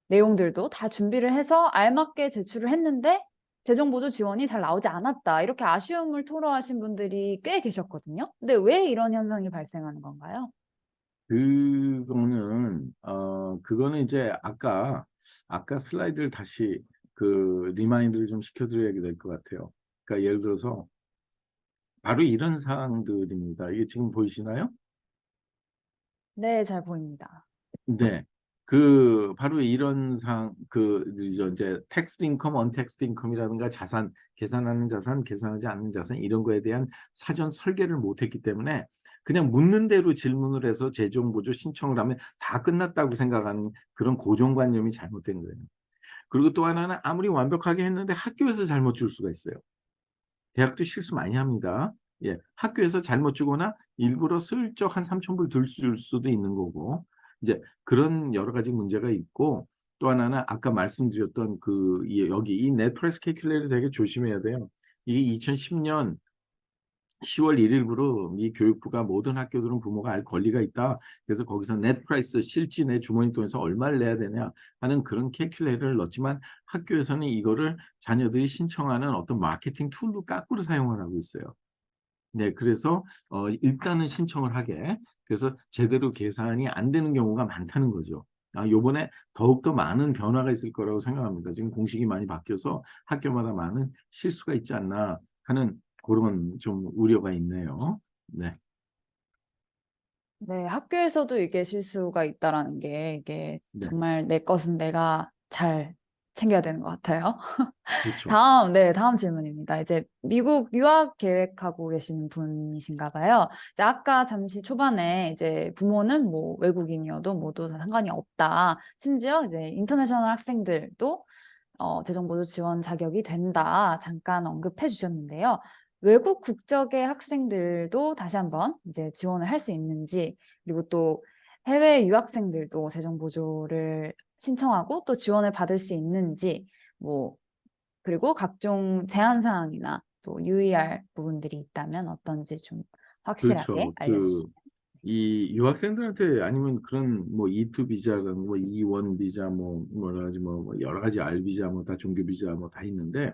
내용들도 다 준비를 해서 알맞게 제출을 했는데 재정보조 지원이 잘 나오지 않았다. 이렇게 아쉬움을 토로하신 분들이 꽤 계셨거든요. 근데 왜 이런 현상이 발생하는 건가요? 그거는 이제 아까 슬라이드를 다시 그 리마인드를 좀 시켜드려야 될 것 같아요. 그러니까 예를 들어서 바로 이런 사항들입니다. 이게 지금 보이시나요? 네, 잘 보입니다. 네. 바로 이런 이제 텍스트 인컴, 언텍스트 인컴이라든가 자산, 계산하는 자산, 계산하지 않는 자산, 이런 거에 대한 사전 설계를 못했기 때문에 그냥 묻는 대로 질문을 해서 재정보조 신청을 하면 다 끝났다고 생각하는 그런 고정관념이 잘못된 거예요. 그리고 또 하나는 아무리 완벽하게 했는데 학교에서 잘못 줄 수가 있어요. 대학도 실수 많이 합니다. 예, 학교에서 잘못 주거나 일부러 슬쩍 한 3천 불 덜 줄 수도 있는 거고, 이제 그런 여러 가지 문제가 있고, 또 하나는 아까 말씀드렸던 여기 이 넷프레스 캐큘레이터 되게 조심해야 돼요. 이게 2010년 10월 1일부로 미 교육부가 모든 학교들은 부모가 알 권리가 있다. 그래서 거기서 넷 프라이스 실지 내 주머니 돈에서 얼마를 내야 되냐 하는 그런 캐큘레이터를 넣었지만 학교에서는 이거를 자녀들이 신청하는 어떤 마케팅 툴로 거꾸로 사용을 하고 있어요. 네, 그래서 일단은 신청을 하게. 그래서 제대로 계산이 안 되는 경우가 많다는 거죠. 요번에 더욱더 많은 변화가 있을 거라고 생각합니다. 지금 공식이 많이 바뀌어서 학교마다 많은 실수가 있지 않나 하는 그런 좀 우려가 있네요. 네, 네, 학교에서도 이게 실수가 있다라는 게 이게 네, 정말 내 것은 내가 잘 챙겨야 되는 것 같아요. 그렇죠. 다음 질문입니다. 이제 미국 유학 계획하고 계시는 분이신가 봐요. 이제 아까 잠시 초반에 이제 부모는 뭐 외국인이어도 모두 다 상관이 없다. 심지어 이제 인터내셔널 학생들도 재정보조 지원 자격이 된다. 잠깐 언급해 주셨는데요. 외국 국적의 학생들도 다시 한번 이제 지원을 할 수 있는지, 그리고 또 해외 유학생들도 재정 보조를 신청하고 또 지원을 받을 수 있는지, 뭐 그리고 각종 제한 사항이나 또 유의할 부분들이 있다면 어떤지 좀 확실하게 그렇죠. 알려주시면. 이 유학생들한테 아니면 그런 뭐 E2 비자가 뭐 E1 비자 뭐 여러 가지 뭐 여러 가지 R 비자 뭐 다 종교 비자 뭐 다 있는데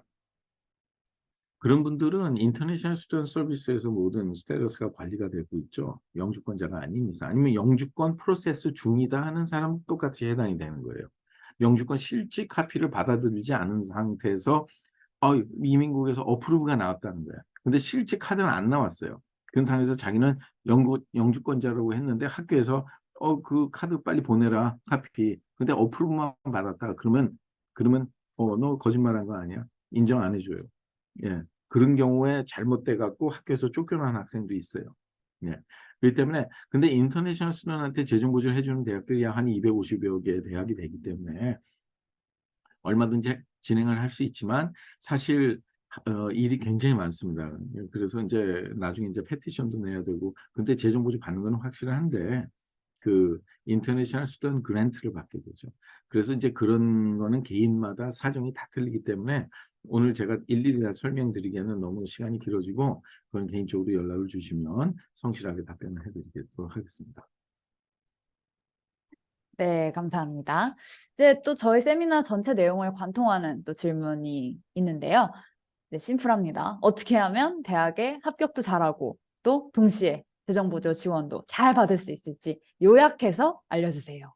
그런 분들은 인터내셔널 스튜던트 서비스에서 모든 스테러스가 관리가 되고 있죠. 영주권자가 아닌 이상. 아니면 영주권 프로세스 중이다 하는 사람 똑같이 해당이 되는 거예요. 영주권 실질 카피를 받아들이지 않은 상태에서 이민국에서 어프로브가 나왔다는 거야. 근데 실제 카드는 안 나왔어요. 그런 상황에서 자기는 영주권자라고 했는데 학교에서 그 카드 빨리 보내라 카피. 근데 어프로브만 받았다. 그러면 너 거짓말한 거 아니야? 인정 안 해줘요. 예. 그런 경우에 잘못돼 갖고 학교에서 쫓겨난 학생도 있어요. 예. 그렇기 때문에 근데 인터내셔널 스튜던트한테 재정 보조를 해주는 대학들이 한 250여 개 대학이 되기 때문에 얼마든지 진행을 할 수 있지만 사실 일이 굉장히 많습니다. 그래서 이제 나중에 이제 패티션도 내야 되고 근데 재정 보조 받는 건 확실한데 그 인터내셔널 스튜던트 그랜트를 받게 되죠. 그래서 이제 그런 거는 개인마다 사정이 다 틀리기 때문에 오늘 제가 일일이 다 설명드리기에는 너무 시간이 길어지고 그건 개인적으로 연락을 주시면 성실하게 답변을 해드리도록 하겠습니다. 네, 감사합니다. 이제 또 저희 세미나 전체 내용을 관통하는 또 질문이 있는데요. 네, 심플합니다. 어떻게 하면 대학에 합격도 잘하고 또 동시에 재정보조 지원도 잘 받을 수 있을지 요약해서 알려주세요.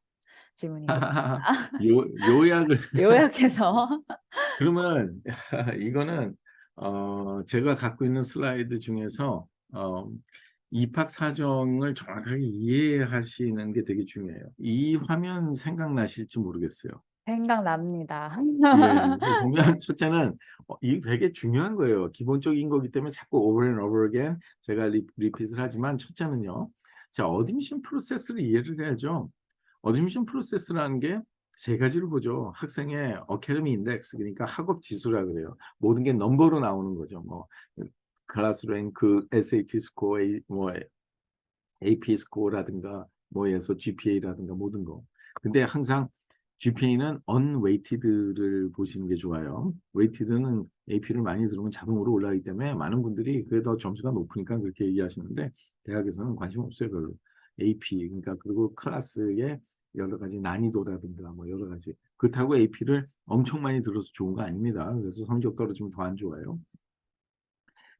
질문이 있었습니다. 요약을 요약해서. 그러면 이거는 제가 갖고 있는 슬라이드 중에서 입학 사정을 정확하게 이해하시는 게 되게 중요해요. 이 화면 생각나실지 모르겠어요. 생각납니다. 예, 보면 첫째는 이게 되게 중요한 거예요. 기본적인 거기 때문에 자꾸 over and over again 제가 리핏을 하지만 첫째는요. 자, 어드미션 프로세스를 이해를 해야죠. 어드미션 프로세스라는 게 세 가지를 보죠. 학생의 어카데미 인덱스 그러니까 학업 지수라 그래요. 모든 게 넘버로 나오는 거죠. 뭐 클래스 랭크, SAT 스코어, 뭐 AP 스코어라든가 뭐에서 GPA라든가 모든 거. 근데 항상 GPA는 unweighted를 보시는 게 좋아요. weighted는 AP를 많이 들으면 자동으로 올라가기 때문에 많은 분들이 그게 더 점수가 높으니까 그렇게 얘기하시는데 대학에서는 관심 없어요, 별로. AP 그러니까 그리고 클래스의 여러 가지 난이도라든가 뭐 여러 가지 그렇다고 AP를 엄청 많이 들어서 좋은 거 아닙니다. 그래서 성적 떨어지면 더 안 좋아요.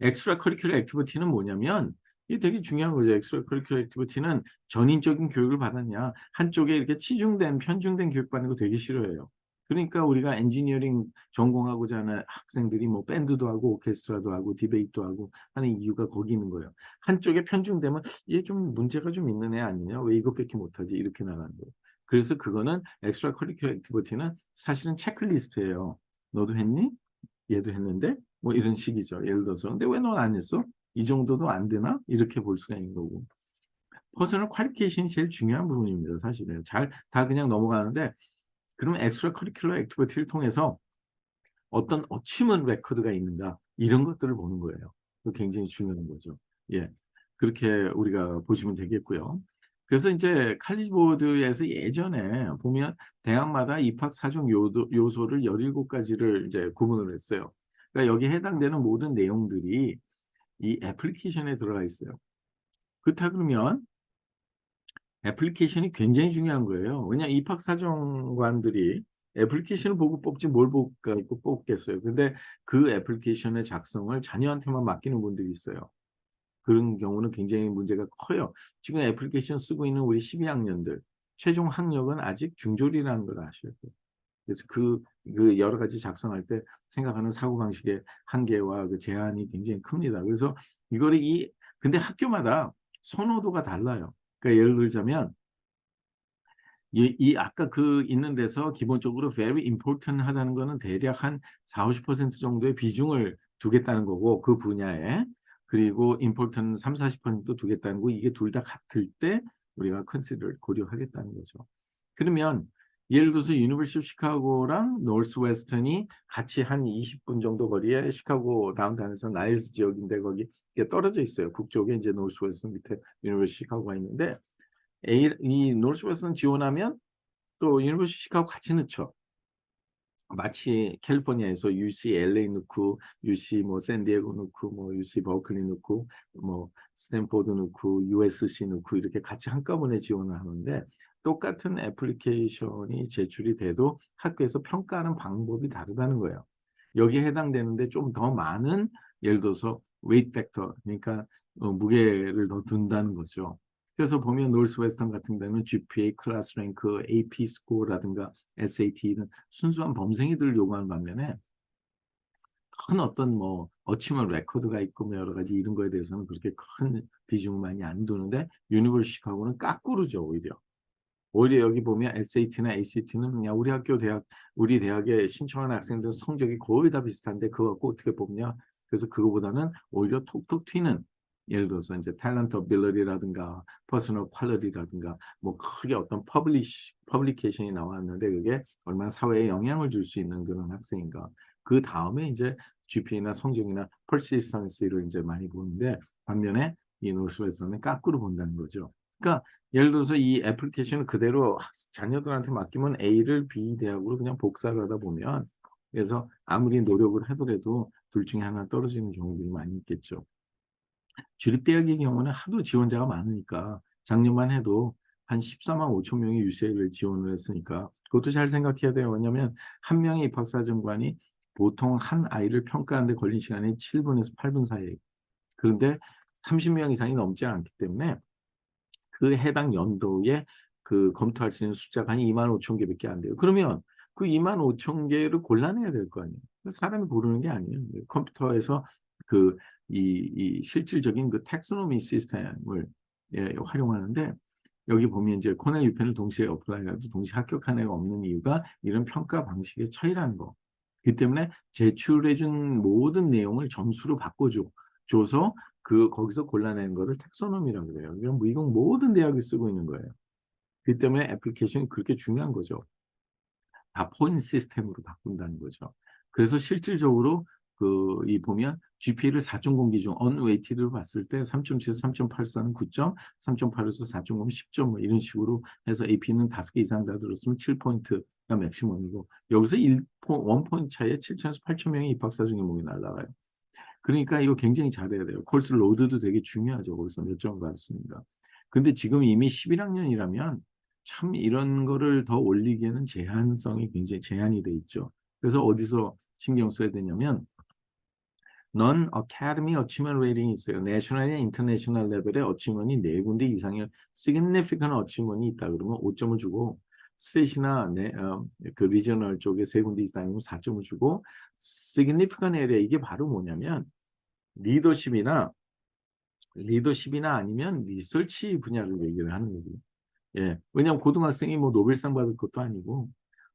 엑스트라 커리큘러 액티비티는 뭐냐면 이게 되게 중요한 거죠. 엑스트라 커리큘러 액티비티는 전인적인 교육을 받았냐. 한쪽에 이렇게 치중된 편중된 교육 받는 거 되게 싫어해요. 그러니까 우리가 엔지니어링 전공하고자 하는 학생들이 뭐 밴드도 하고 오케스트라도 하고 디베이트도 하고 하는 이유가 거기 있는 거예요. 한쪽에 편중되면 얘 좀 문제가 좀 있는 애 아니냐? 왜 이것밖에 못하지? 이렇게 나가는 거예요. 그래서 그거는 엑스트라 커리큘러 액티비티는 사실은 체크리스트예요. 너도 했니? 얘도 했는데 뭐 이런 식이죠. 예를 들어서 근데 왜 넌 안 했어? 이 정도도 안 되나? 이렇게 볼 수가 있는 거고. 퍼스널 퀄리피케이션이 제일 중요한 부분입니다. 사실은 잘 다 그냥 넘어가는데 그러면 엑스트라 커리큘러 액티비티를 통해서 어떤 어치먼트 레코드가 있는가 이런 것들을 보는 거예요. 그 굉장히 중요한 거죠. 예, 그렇게 우리가 보시면 되겠고요. 그래서 이제 칼리지 보드에서 예전에 보면 대학마다 입학 사정 요소를 17가지를 이제 구분을 했어요. 그러니까 여기 해당되는 모든 내용들이 이 애플리케이션에 들어가 있어요. 그렇다 그러면 애플리케이션이 굉장히 중요한 거예요. 왜냐 입학 사정관들이 애플리케이션을 보고 뽑지 뭘 보고 뽑겠어요. 근데 그 애플리케이션의 작성을 자녀한테만 맡기는 분들이 있어요. 그런 경우는 굉장히 문제가 커요. 지금 애플리케이션 쓰고 있는 우리 12학년들 최종 학력은 아직 중졸이라는 걸 아셔야 돼요. 그래서 그 여러 가지 작성할 때 생각하는 사고방식의 한계와 그 제한이 굉장히 큽니다. 그래서 이거를 근데 학교마다 선호도가 달라요. 그러니까 예를 들자면 이 아까 그 있는 데서 기본적으로 very important 하다는 거는 대략 한 4, 50% 정도의 비중을 두겠다는 거고 그 분야에 그리고 important 3, 40% 두겠다는 거 이게 둘 다 같을 때 우리가 consider 고려하겠다는 거죠. 그러면 예를 들어서 유니버시티 오브 시카고랑 노스웨스턴이 같이 한 20분 정도 거리에 시카고 다운타운에서 나일스 지역인데 거기 떨어져 있어요. 북쪽에 이제 노스웨스턴 밑에 유니버시티 시카고가 있는데 이 노스웨스턴 지원하면 또 유니버시티 시카고 같이 넣죠. 마치 캘리포니아에서 UCLA 넣고 UC 뭐 샌디에고 넣고 뭐 UC 버클리 넣고 뭐 스탠포드 넣고 USC 넣고 이렇게 같이 한꺼번에 지원을 하는데 똑같은 애플리케이션이 제출이 돼도 학교에서 평가하는 방법이 다르다는 거예요. 여기에 해당되는데 좀 더 많은 예를 들어서 웨이트 팩터 그러니까 무게를 더 둔다는 거죠. 그래서 보면 노스웨스턴 같은 데는 GPA, 클래스 랭크, AP 스코어라든가 SAT는 순수한 범생이들을 요구하는 반면에 큰 어떤 뭐 어치먼 레코드가 있고 뭐 여러 가지 이런 거에 대해서는 그렇게 큰 비중을 많이 안 두는데 유니버시티 시카고는 까꾸르죠 오히려. 오히려 여기 보면 SAT나 ACT는 그냥 우리 학교 대학 우리 대학에 신청하는 학생들 성적이 거의 다 비슷한데 그거 갖고 어떻게 뽑냐? 그래서 그거보다는 오히려 톡톡 튀는 예를 들어서 이제 탤런트 어빌리티라든가 퍼스널 퀄리티라든가 뭐 크게 어떤 퍼블리케이션이 나왔는데 그게 얼마나 사회에 영향을 줄 수 있는 그런 학생인가. 그 다음에 이제 GPA나 성적이나 퍼시스턴시를 이제 많이 보는데 반면에 이 노스웨스턴은 까꾸로 본다는 거죠. 그러니까 예를 들어서 이 애플리케이션을 그대로 자녀들한테 맡기면 A를 B 대학으로 그냥 복사를 하다 보면 그래서 아무리 노력을 하더라도 둘 중에 하나 떨어지는 경우들이 많이 있겠죠. 주립대학의 경우는 하도 지원자가 많으니까 작년만 해도 한 14만 5천 명이 UCLA를 지원을 했으니까 그것도 잘 생각해야 돼요. 왜냐하면 한 명의 입학사정관이 보통 한 아이를 평가하는데 걸린 시간이 7분에서 8분 사이에 그런데 30명 이상이 넘지 않기 때문에 그 해당 연도에 그 검토할 수 있는 숫자가 한 2만 5천 개밖에 안 돼요. 그러면 그 2만 5천 개를 골라내야 될 거 아니에요. 사람이 고르는 게 아니에요. 컴퓨터에서 그 이 실질적인 그 텍소노미 시스템을 활용하는데 여기 보면 이제 코넬 유펜을 동시에 어플라이해도 동시에 합격한 애가 없는 이유가 이런 평가 방식의 차이라는 거. 그 때문에 제출해준 모든 내용을 점수로 줘서 그 거기서 골라내는 거를 텍소노미라고 그래요. 이건 모든 대학이 쓰고 있는 거예요. 그 때문에 애플리케이션이 그렇게 중요한 거죠. 다 포인트 시스템으로 바꾼다는 거죠. 그래서 실질적으로 이 보면 GPA를 4.0 기준 unweighted로 봤을 때 3.7에서 3.84는 9점, 3.8에서 4.0은 10점 뭐 이런 식으로 해서 AP는 5개 이상 다 들었으면 7포인트가 맥시멈이고 여기서 1포인트 차이에 7천에서 8천 명의 입학사 중에 날라가요. 그러니까 이거 굉장히 잘해야 돼요. 코र्스 로드도 되게 중요하죠. 거기서 몇 점을 받았습니까? 근데 지금 이미 11학년이라면 참 이런 거를 더 올리기에는 제한성이 굉장히 제한이 돼 있죠. 그래서 어디서 신경 써야 되냐면 넌 어카데미 어치먼트 레이팅이 있어요. 내셔널이나 인터내셔널 레벨의 어치먼이 4군데 이상의 significant 어치먼이 있다 그러면 5점을 주고 스테이시나 그 리저널 쪽에 3군데 이상이면 4점을 주고 significant area 이게 바로 뭐냐면 리더십이나 아니면 리서치 분야를 얘기를 하는 거고요. 예. 왜냐하면 고등학생이 뭐 노벨상 받을 것도 아니고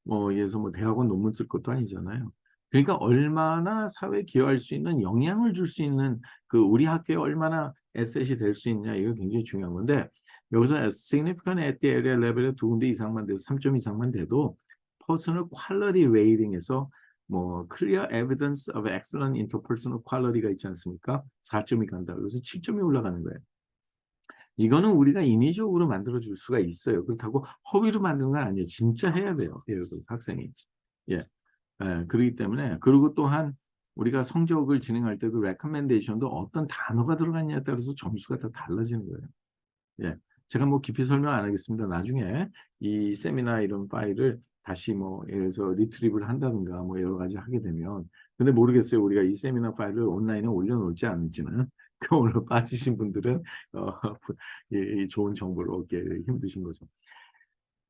뭐 예를 들어서 뭐 대학원 논문 쓸 것도 아니잖아요. 그러니까 얼마나 사회에 기여할 수 있는 영향을 줄 수 있는 그 우리 학교에 얼마나 에셋이 될 수 있냐 이거 굉장히 중요한 건데 여기서 significant at the area 레벨에 2군데 이상만 돼도 3점 이상만 돼도 personal quality rating에서 뭐 clear evidence of excellent interpersonal quality가 있지 않습니까? 4점이 간다. 그래서 7점이 올라가는 거예요. 이거는 우리가 인위적으로 만들어줄 수가 있어요. 그렇다고 허위로 만드는 건 아니에요. 진짜 해야 돼요. 예를 들어 학생이. 예. 그렇기 때문에 그리고 또한 우리가 성적을 진행할 때도 레커멘데이션도 어떤 단어가 들어갔냐에 따라서 점수가 다 달라지는 거예요. 예. 제가 뭐 깊이 설명 안 하겠습니다. 나중에 이 세미나 이런 파일을 다시 뭐 예를 들어서 리트리브를 한다든가 뭐 여러 가지 하게 되면 근데 모르겠어요. 우리가 이 세미나 파일을 온라인에 올려놓을지 않을지는 그 오늘 빠지신 분들은 이 좋은 정보를 얻기 힘드신 거죠.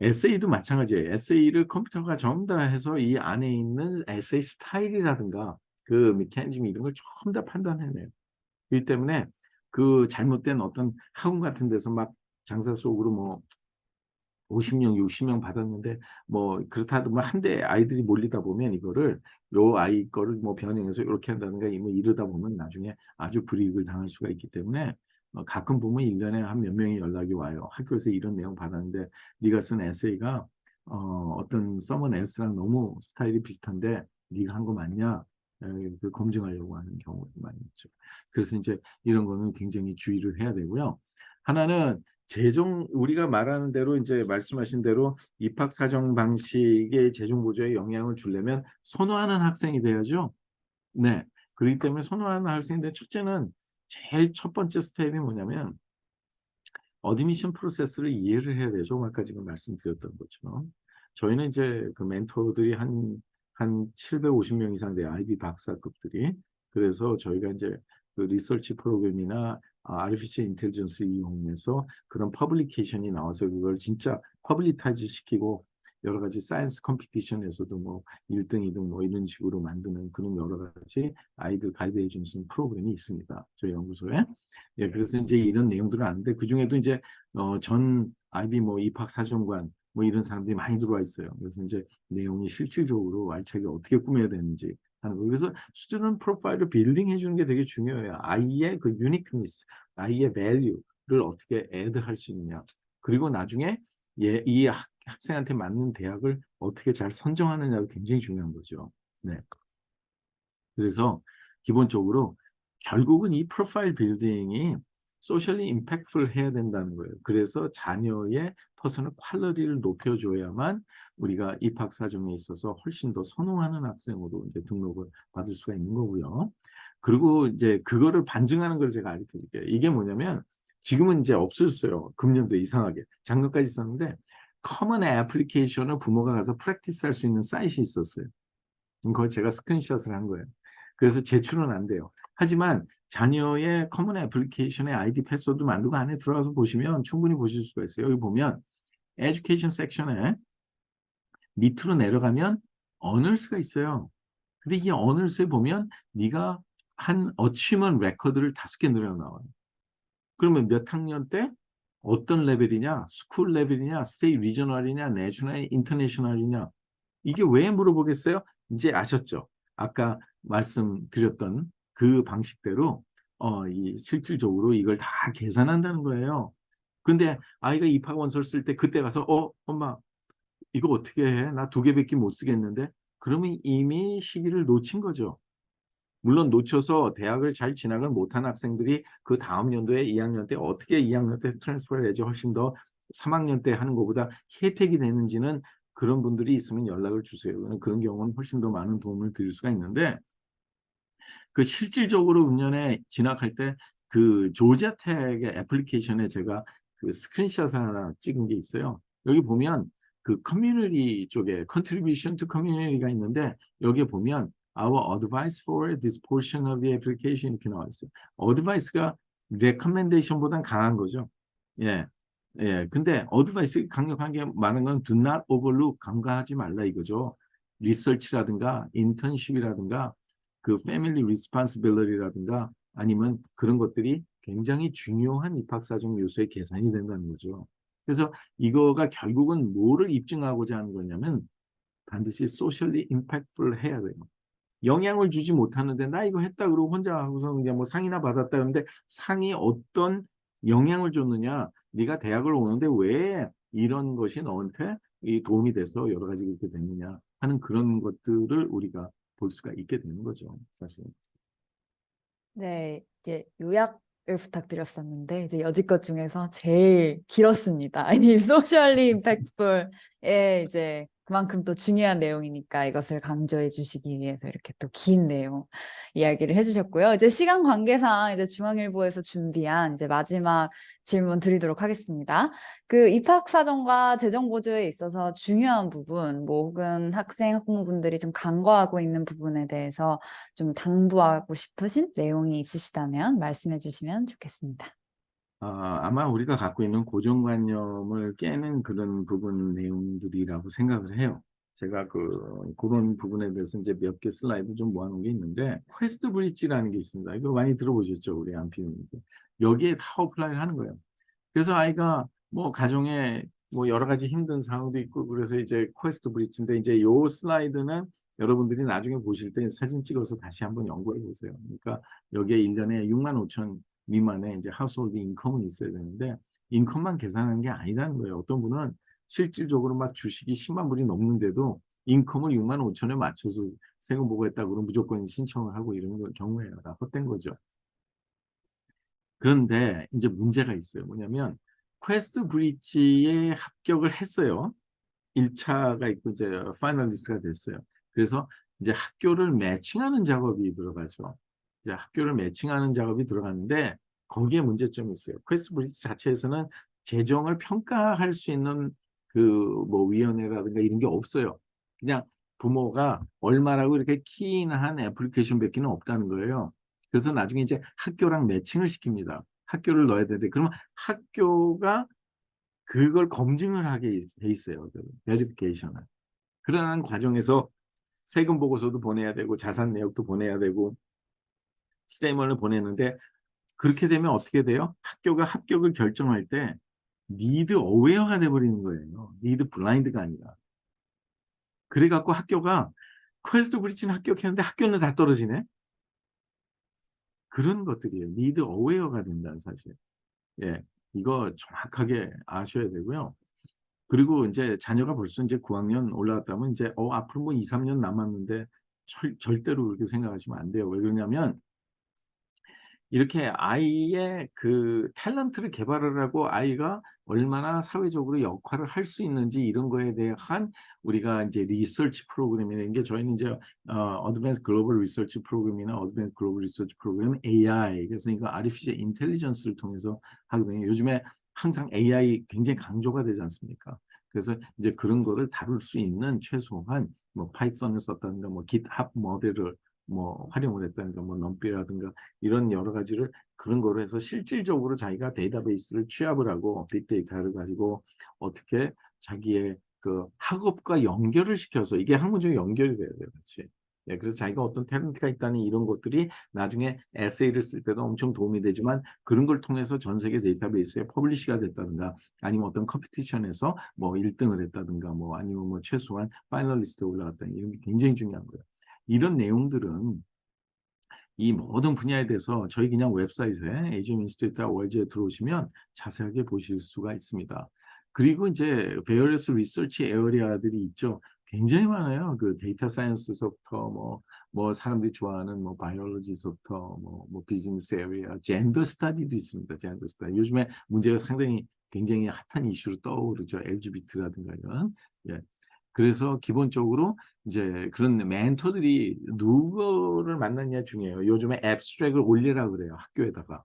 에세이도 마찬가지예요. 에세이를 컴퓨터가 전부 다 해서 이 안에 있는 에세이 스타일이라든가 그 메커니즘 이런 걸 전부 다 판단해내요. 그렇기 때문에 그 잘못된 어떤 학원 같은 데서 막 장사 속으로 뭐 50명, 60명 받았는데 뭐 그렇다 하더라도 한 대 아이들이 몰리다 보면 이거를 요 아이 거를 뭐 변형해서 이렇게 한다든가 뭐 이러다 보면 나중에 아주 불이익을 당할 수가 있기 때문에 가끔 보면 1년에 한 몇 명이 연락이 와요. 학교에서 이런 내용 받았는데 네가 쓴 에세이가 어떤 someone else랑 너무 스타일이 비슷한데 네가 한 거 맞냐? 그 검증하려고 하는 경우도 많이 있죠. 그래서 이제 이런 거는 굉장히 주의를 해야 되고요. 하나는 우리가 말하는 대로 이제 말씀하신 대로 입학 사정 방식의 재정 보조에 영향을 주려면 선호하는 학생이 돼야죠. 네. 그렇기 때문에 선호하는 학생인데 첫째는 제일 첫 번째 스텝이 뭐냐면 어드미션 프로세스를 이해를 해야 되죠. 아까 지금 말씀드렸던 것처럼. 저희는 이제 그 멘토들이 한 750명 이상 돼요. IB 박사급들이. 그래서 저희가 이제 그 리서치 프로그램이나 아티피셜 인텔리전스 이용해서 그런 퍼블리케이션이 나와서 그걸 진짜 퍼블리타이즈 시키고 여러 가지 사이언스 컴피티션에서도 뭐 1등, 2등 뭐 이런 식으로 만드는 그런 여러 가지 아이들 가이드해 주는 프로그램이 있습니다. 저희 연구소에. 예, 그래서 이제 이런 내용들은 아는데 그중에도 이제 전 IB 뭐 입학 사정관 뭐 이런 사람들이 많이 들어와 있어요. 그래서 이제 내용이 실질적으로 알차게 어떻게 꾸며야 되는지 하는 거. 그래서 스튜던트 프로파일을 빌딩 해주는 게 되게 중요해요. 아이의 그 유니크니스, 아이의 밸류를 어떻게 애드할 수 있느냐. 그리고 나중에 이 학생한테 맞는 대학을 어떻게 잘 선정하느냐도 굉장히 중요한 거죠. 네. 그래서 기본적으로 결국은 이 프로파일 빌딩이 소셜리 임팩트풀 해야 된다는 거예요. 그래서 자녀의 퍼스널 퀄리티를 높여줘야만 우리가 입학 사정에 있어서 훨씬 더 선호하는 학생으로 이제 등록을 받을 수가 있는 거고요. 그리고 이제 그거를 반증하는 걸 제가 알려 드릴게요. 이게 뭐냐면 지금은 이제 없어졌어요. 금년도 이상하게. 작년까지 있었는데 커먼 애플리케이션을 부모가 가서 프랙티스 할 수 있는 사이트이 있었어요. 그거 제가 스크린샷을 한 거예요. 그래서 제출은 안 돼요. 하지만 자녀의 커먼 애플리케이션의 아이디 패스워드 만들고 안에 들어가서 보시면 충분히 보실 수가 있어요. 여기 보면 에듀케이션 섹션에 밑으로 내려가면 어널스가 있어요. 근데 이 어널스에 보면 네가 한 어치먼 레코드를 5개 늘어나와요. 그러면 몇 학년 때 어떤 레벨이냐, 스쿨 레벨이냐, 스테이 리저널이냐, 내셔널 인터내셔널이냐. 이게 왜 물어보겠어요? 이제 아셨죠? 아까 말씀드렸던 그 방식대로 이 실질적으로 이걸 다 계산한다는 거예요. 근데 아이가 입학원서를 쓸 때 그때 가서 엄마 이거 어떻게 해? 나 2개밖에 못 쓰겠는데? 그러면 이미 시기를 놓친 거죠. 물론 놓쳐서 대학을 잘 진학을 못한 학생들이 그 다음 연도에 2학년 때 어떻게 2학년 때 트랜스퍼를 해야지 훨씬 더 3학년 때 하는 것보다 혜택이 되는지는 그런 분들이 있으면 연락을 주세요. 그런 경우는 훨씬 더 많은 도움을 드릴 수가 있는데 그 실질적으로 운전에 진학할 때 그 조지아텍의 애플리케이션에 제가 그 스크린샷을 하나 찍은 게 있어요. 여기 보면 그 커뮤니티 쪽에 contribution to community가 있는데 여기에 보면 our advice for this portion of the application 이렇게 나와 있어요. advice가 recommendation보단 강한 거죠. 예. 예. 근데 advice 강력한 게 많은 건 do not overlook 간과하지 말라 이거죠. 리서치라든가 인턴십이라든가 그 패밀리 리스폰시빌리티라든가 아니면 그런 것들이 굉장히 중요한 입학사정 요소의 계산이 된다는 거죠. 그래서 이거가 결국은 뭐를 입증하고자 하는 거냐면 반드시 소셜리 임팩트풀 해야 돼요. 영향을 주지 못하는데 나 이거 했다 그러고 혼자 하고서 그냥 뭐 상이나 받았다 그러는데 상이 어떤 영향을 줬느냐 네가 대학을 오는데 왜 이런 것이 너한테 이 도움이 돼서 여러 가지 그렇게 됐느냐 하는 그런 것들을 우리가 볼 수가 있게 되는 거죠 사실. 네, 이제 요약을 부탁드렸었는데 이제 여지껏 중에서 제일 길었습니다. 이 소셜리 임팩트풀에 이제 그만큼 또 중요한 내용이니까 이것을 강조해 주시기 위해서 이렇게 또 긴 내용 이야기를 해주셨고요. 이제 시간 관계상 이제 중앙일보에서 준비한 이제 마지막 질문 드리도록 하겠습니다. 그 입학 사정과 재정 보조에 있어서 중요한 부분, 뭐 혹은 학생 학부모분들이 좀 간과하고 있는 부분에 대해서 좀 당부하고 싶으신 내용이 있으시다면 말씀해 주시면 좋겠습니다. 아마 우리가 갖고 있는 고정관념을 깨는 그런 부분 내용들이라고 생각을 해요. 제가 그런 부분에 대해서 이제 몇 개 슬라이드 좀 모아놓은 게 있는데, 퀘스트 브릿지라는 게 있습니다. 이거 많이 들어보셨죠? 우리 안피님. 여기에 다 어플라이를 하는 거예요. 그래서 아이가 뭐 가정에 뭐 여러 가지 힘든 상황도 있고, 그래서 이제 퀘스트 브릿지인데, 이제 요 슬라이드는 여러분들이 나중에 보실 때 사진 찍어서 다시 한번 연구해 보세요. 그러니까 여기에 1년에 6만 5천 미만의 이제 하우스홀드 인컴은 있어야 되는데 인컴만 계산하는 게 아니라는 거예요. 어떤 분은 실질적으로 막 주식이 10만 불이 넘는데도 인컴을 6만 5천에 맞춰서 세금 보고했다고 그러면 무조건 신청을 하고 이런 경우에는 다 헛된 거죠. 그런데 이제 문제가 있어요. 뭐냐면 퀘스트 브릿지에 합격을 했어요. 1차가 있고 이제 파이널리스트가 됐어요. 그래서 이제 학교를 매칭하는 작업이 들어가죠. 이제 학교를 매칭하는 작업이 들어가는데 거기에 문제점이 있어요. 퀘스트 브릿지 자체에서는 재정을 평가할 수 있는 그 뭐 위원회라든가 이런 게 없어요. 그냥 부모가 얼마라고 이렇게 키인한 애플리케이션밖에는 없다는 거예요. 그래서 나중에 이제 학교랑 매칭을 시킵니다. 학교를 넣어야 되는데 그러면 학교가 그걸 검증을 하게 돼 있어요. 베리피케이션을. 그러한 과정에서 세금 보고서도 보내야 되고 자산 내역도 보내야 되고 스테이먼을 보내는데 그렇게 되면 어떻게 돼요? 학교가 합격을 결정할 때 니드 어웨어가 돼버리는 거예요. 니드 블라인드가 아니라. 그래갖고 학교가 퀘스트 브릿지는 합격했는데 학교는 다 떨어지네? 그런 것들이에요. 니드 어웨어가 된다는 사실. 예, 이거 정확하게 아셔야 되고요. 그리고 이제 자녀가 벌써 이제 9학년 올라갔다면 이제 앞으로 뭐 2, 3년 남았는데 절대로 그렇게 생각하시면 안 돼요. 왜 그러냐면 이렇게 아이의 그 탤런트를 개발을 하고 아이가 얼마나 사회적으로 역할을 할 수 있는지 이런 거에 대한 우리가 이제 리서치 프로그램이라는 게 저희는 이제 어드밴스 글로벌 리서치 프로그램이나 어드밴스 글로벌 리서치 프로그램 AI 그래서 이거 아티피셜 인텔리전스를 통해서 하거든요. 요즘에 항상 AI 굉장히 강조가 되지 않습니까? 그래서 이제 그런 거를 다룰 수 있는 최소한 뭐 파이썬을 썼다든가 뭐 깃합 모델을 뭐 활용을 했다든가 뭐 넘비라든가 이런 여러 가지를 그런 거로 해서 실질적으로 자기가 데이터베이스를 취합을 하고 빅데이터를 가지고 어떻게 자기의 그 학업과 연결을 시켜서 이게 학문적인 연결이 돼야 돼요. 그렇지. 예, 그래서 자기가 어떤 탤런트가 있다는 이런 것들이 나중에 에세이를 쓸 때도 엄청 도움이 되지만 그런 걸 통해서 전 세계 데이터베이스에 퍼블리시가 됐다든가 아니면 어떤 컴피티션에서 뭐 1등을 했다든가 뭐 아니면 뭐 최소한 파이널리스트에 올라갔다는 이런 게 굉장히 중요한 거예요. 이런 내용들은 이 모든 분야에 대해서 저희 그냥 웹사이트에 에이지엄 인스티튜트 월즈에 들어오시면 자세하게 보실 수가 있습니다. 그리고 이제 베어리어스 리서치 에어리아들이 있죠. 굉장히 많아요. 그 데이터 사이언스서부터 뭐 사람들이 좋아하는 뭐 바이올로지서부터 뭐 비즈니스 에어리아, 젠더 스터디도 있습니다. 젠더 스터디. 요즘에 문제가 상당히 굉장히 핫한 이슈로 떠오르죠. LGBT라든가 이런. 예. 그래서 기본적으로 이제 그런 멘토들이 누구를 만났냐 중요해요. 요즘에 앱스트랙을 올리라 그래요. 학교에다가.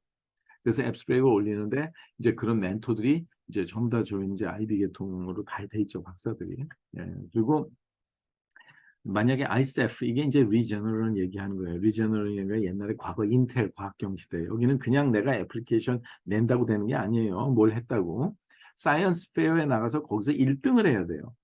그래서 앱스트랙을 올리는데 이제 그런 멘토들이 이제 전부 다 저희 이제 아이비 계통으로 다 돼 있죠. 박사들이. 예. 그리고 만약에 ICEF 이게 이제 리저널을 얘기하는 거예요. 리저널이 옛날에 과거 인텔 과학경 시대. 여기는 그냥 내가 애플리케이션 낸다고 되는 게 아니에요. 뭘 했다고. 사이언스 페어에 나가서 거기서 1등을 해야 돼요.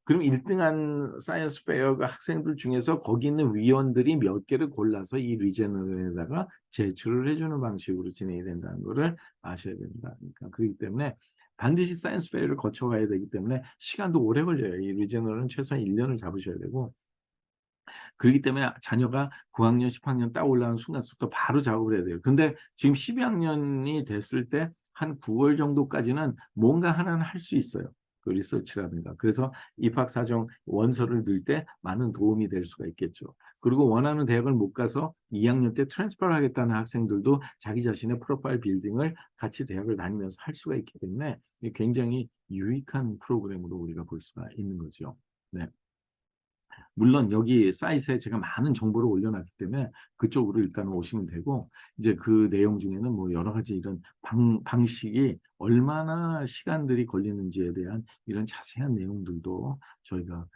그럼 1등한 사이언스 페어가 학생들 중에서 거기 있는 위원들이 몇 개를 골라서 이 리저널에다가 제출을 해주는 방식으로 진행이 된다는 것을 아셔야 됩니다. 그러니까 그렇기 때문에 반드시 사이언스 페어를 거쳐가야 되기 때문에 시간도 오래 걸려요. 이 리저널은 최소한 1년을 잡으셔야 되고 그렇기 때문에 자녀가 9학년, 10학년 딱 올라가는 순간부터 바로 작업을 해야 돼요. 근데 지금 12학년이 됐을 때 한 9월 정도까지는 뭔가 하나는 할 수 있어요. 그 리서치라든가. 그래서 입학사정 원서를 넣을 때 많은 도움이 될 수가 있겠죠. 그리고 원하는 대학을 못 가서 2학년 때 트랜스퍼를 하겠다는 학생들도 자기 자신의 프로파일 빌딩을 같이 대학을 다니면서 할 수가 있기 때문에 굉장히 유익한 프로그램으로 우리가 볼 수가 있는 거죠. 네. 물론 여기 사이트에 제가 많은 정보를 올려놨기 때문에 그쪽으로 일단 오시면 되고 이제 그 내용 중에는 뭐 여러 가지 이런 방식이 얼마나 시간들이 걸리는지에 대한 이런 자세한 내용들도 저희가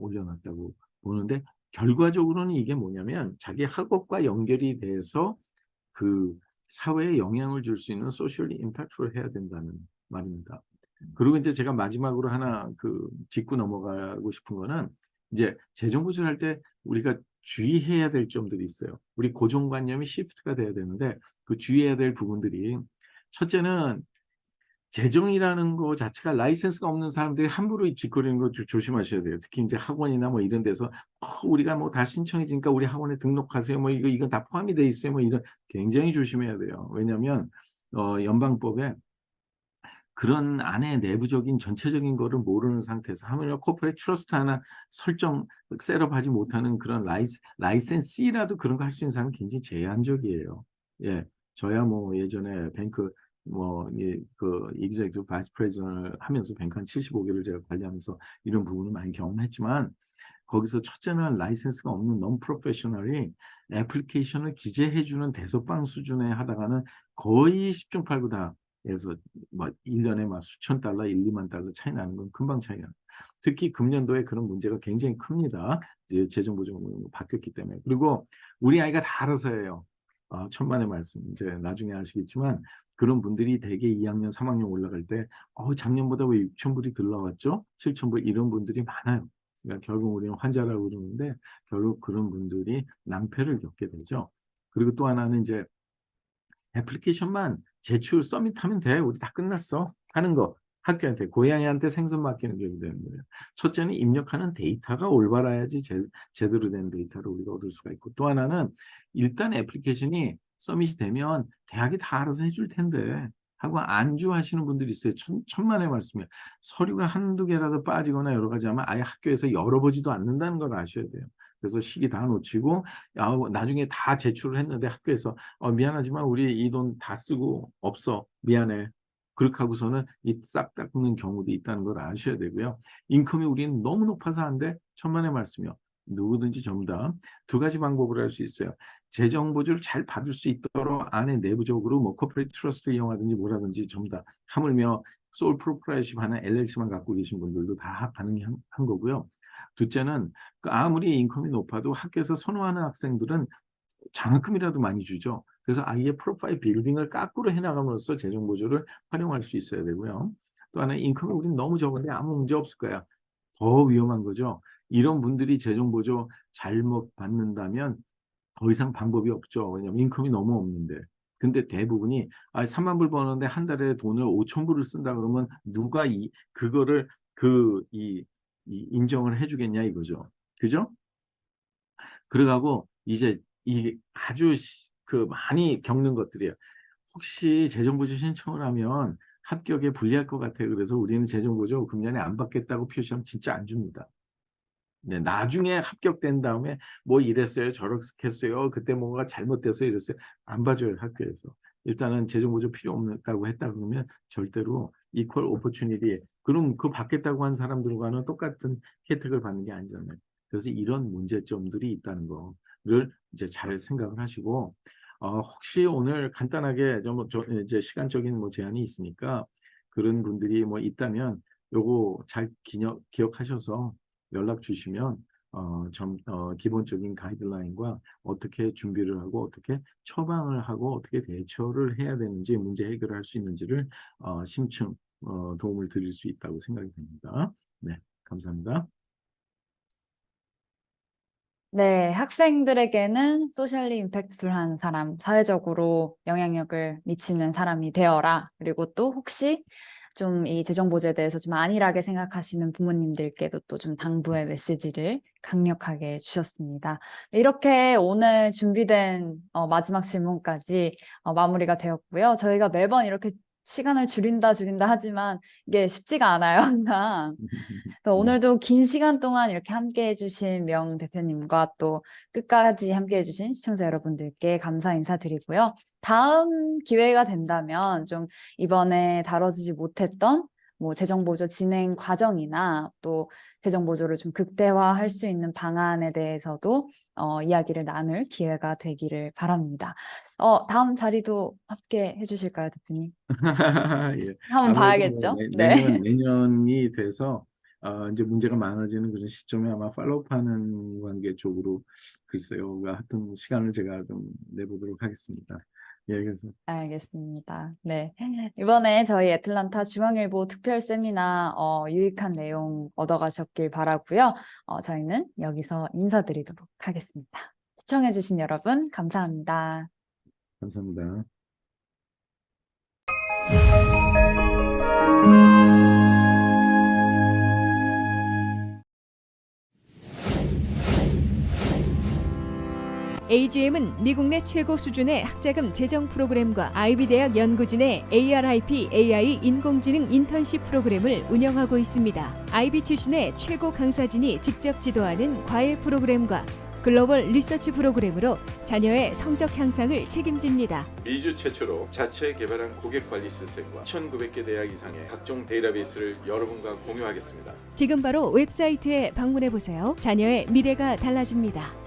올려놨다고 보는데 결과적으로는 이게 뭐냐면 자기 학업과 연결이 돼서 그 사회에 영향을 줄 수 있는 소셜리 임팩트를 해야 된다는 말입니다. 그리고 이제 제가 마지막으로 하나 그 짚고 넘어가고 싶은 거는 이제 재정 구조할 때 우리가 주의해야 될 점들이 있어요. 우리 고정관념이 시프트가 돼야 되는데 그 주의해야 될 부분들이 첫째는 재정이라는 거 자체가 라이센스가 없는 사람들이 함부로 짓거리는 거 조심하셔야 돼요. 특히 이제 학원이나 뭐 이런 데서 우리가 뭐 다 신청해지니까 우리 학원에 등록하세요. 뭐 이건 다 포함이 돼 있어요. 뭐 이런 굉장히 조심해야 돼요. 왜냐하면 연방법에 그런 안에 내부적인 전체적인 거를 모르는 상태에서 하물며 코퍼레이트 트러스트 하나 설정 셋업하지 못하는 그런 라이센스라도 그런 거 할 수 있는 사람은 굉장히 제한적이에요. 예, 저야 뭐 예전에 뱅크 그 executive vice president을 하면서 뱅크 한 75개를 제가 관리하면서 이런 부분을 많이 경험했지만 거기서 첫째는 라이센스가 없는 non 프로페셔널이 애플리케이션을 기재해주는 대소방 수준에 하다가는 거의 10중 8구 다 해서 뭐 1년에 막 수천 달러, 1, 2만 달러 차이 나는 건 금방 차이 나요. 특히 금년도에 그런 문제가 굉장히 큽니다. 이제 재정보증 바뀌었기 때문에. 그리고 우리 아이가 다 알아서 해요. 천만의 말씀. 이제 나중에 아시겠지만 그런 분들이 대개 2학년, 3학년 올라갈 때 작년보다 왜 6천 불이 덜 나왔죠? 7천 불 이런 분들이 많아요. 그러니까 결국 우리는 환자라고 그러는데 결국 그런 분들이 낭패를 겪게 되죠. 그리고 또 하나는 이제 애플리케이션만 제출 서밋하면 돼. 우리 다 끝났어. 하는 거. 학교한테, 고양이한테 생선 맡기는 게 되는 거예요. 첫째는 입력하는 데이터가 올바라야지 제대로 된 데이터를 우리가 얻을 수가 있고, 또 하나는 일단 애플리케이션이 서밋이 되면 대학이 다 알아서 해줄 텐데 하고 안주하시는 분들이 있어요. 천만의 말씀이에요. 서류가 한두 개라도 빠지거나 여러 가지 하면 아예 학교에서 열어보지도 않는다는 걸 아셔야 돼요. 그래서 시기 다 놓치고 나중에 다 제출을 했는데 학교에서 미안하지만 우리 이 돈 다 쓰고 없어. 미안해. 그렇게 하고서는 이 싹 닦는 경우도 있다는 걸 아셔야 되고요. 인컴이 우리는 너무 높아서 안 돼. 천만의 말씀이요. 누구든지 전부 다 두 가지 방법으로 할 수 있어요. 재정 보조를 잘 받을 수 있도록 안에 내부적으로 뭐 코퍼레이트 트러스트 이용하든지 뭐라든지 전부 다 하물며 솔 프로프라이터십 하는 LLC만 갖고 계신 분들도 다 가능한 거고요. 둘째는 아무리 인컴이 높아도 학교에서 선호하는 학생들은 장학금이라도 많이 주죠. 그래서 아이의 프로파일 빌딩을 거꾸로 해나감으로써 재정 보조를 활용할 수 있어야 되고요. 또 하나 인컴이 우리는 너무 적은데 아무 문제 없을 거야. 더 위험한 거죠. 이런 분들이 재정 보조 잘못 받는다면 더 이상 방법이 없죠. 왜냐하면 인컴이 너무 없는데. 근데 대부분이 3만 불 버는데 한 달에 돈을 5천 불을 쓴다 그러면 누가 그거를 인정을 해주겠냐 이거죠. 그죠? 그래가고 이제 이 아주 많이 겪는 것들이에요. 혹시 재정보조 신청을 하면 합격에 불리할 것 같아요. 그래서 우리는 재정보조 금년에 안 받겠다고 표시하면 진짜 안 줍니다. 네, 나중에 합격된 다음에 뭐 이랬어요, 저렇게 했어요, 그때 뭔가 잘못돼서 이랬어요. 안 봐줘요, 학교에서. 일단은 재정보조 필요 없다고 했다 그러면 절대로 이퀄 오퍼튜니티, 그럼 그 받겠다고 한 사람들과는 똑같은 혜택을 받는 게 아니잖아요. 그래서 이런 문제점들이 있다는 거를 이제 잘 생각을 하시고, 혹시 오늘 간단하게 이제 시간적인 뭐 제한이 있으니까 그런 분들이 뭐 있다면 요거 잘 기억하셔서 연락 주시면 기본적인 가이드라인과 어떻게 준비를 하고 어떻게 처방을 하고 어떻게 대처를 해야 되는지 문제 해결을 할 수 있는지를 심층 도움을 드릴 수 있다고 생각이 됩니다. 네, 감사합니다. 네, 학생들에게는 소셜리 임팩트풀한 사람, 사회적으로 영향력을 미치는 사람이 되어라. 그리고 또 혹시 좀 이 재정 보조에 대해서 좀 안일하게 생각하시는 부모님들께도 또 좀 당부의 메시지를 강력하게 주셨습니다. 이렇게 오늘 준비된 마지막 질문까지 마무리가 되었고요. 저희가 매번 이렇게 시간을 줄인다 하지만 이게 쉽지가 않아요, 항상. 그래서 네. 오늘도 긴 시간 동안 이렇게 함께 해주신 명 대표님과 또 끝까지 함께 해주신 시청자 여러분들께 감사 인사드리고요. 다음 기회가 된다면 좀 이번에 다뤄지지 못했던 뭐 재정보조 진행 과정이나 또 재정보조를 좀 극대화할 수 있는 방안에 대해서도 이야기를 나눌 기회가 되기를 바랍니다. 다음 자리도 함께 해주실까요, 대표님? 예. 한번 아무래도 뭐 봐야겠죠? 네. 내년이 돼서 이제 문제가 많아지는 그런 시점에 아마 팔로우하는 관계 쪽으로 글쎄요. 하여튼 시간을 제가 좀 내보도록 하겠습니다. 예, 그래서 알겠습니다. 네. 이번에 저희 애틀란타 중앙일보 특별 세미나 유익한 내용 얻어가셨길 바라고요. 저희는 여기서 인사드리도록 하겠습니다. 시청해주신 여러분, 감사합니다. 감사합니다. AGM은 미국 내 최고 수준의 학자금 재정 프로그램과 아이비 대학 연구진의 ARIP AI 인공지능 인턴십 프로그램을 운영하고 있습니다. 아이비 출신의 최고 강사진이 직접 지도하는 과외 프로그램과 글로벌 리서치 프로그램으로 자녀의 성적 향상을 책임집니다. 미주 최초로 자체 개발한 고객관리 시스템과 1,900개 대학 이상의 각종 데이터베이스를 여러분과 공유하겠습니다. 지금 바로 웹사이트에 방문해 보세요. 자녀의 미래가 달라집니다.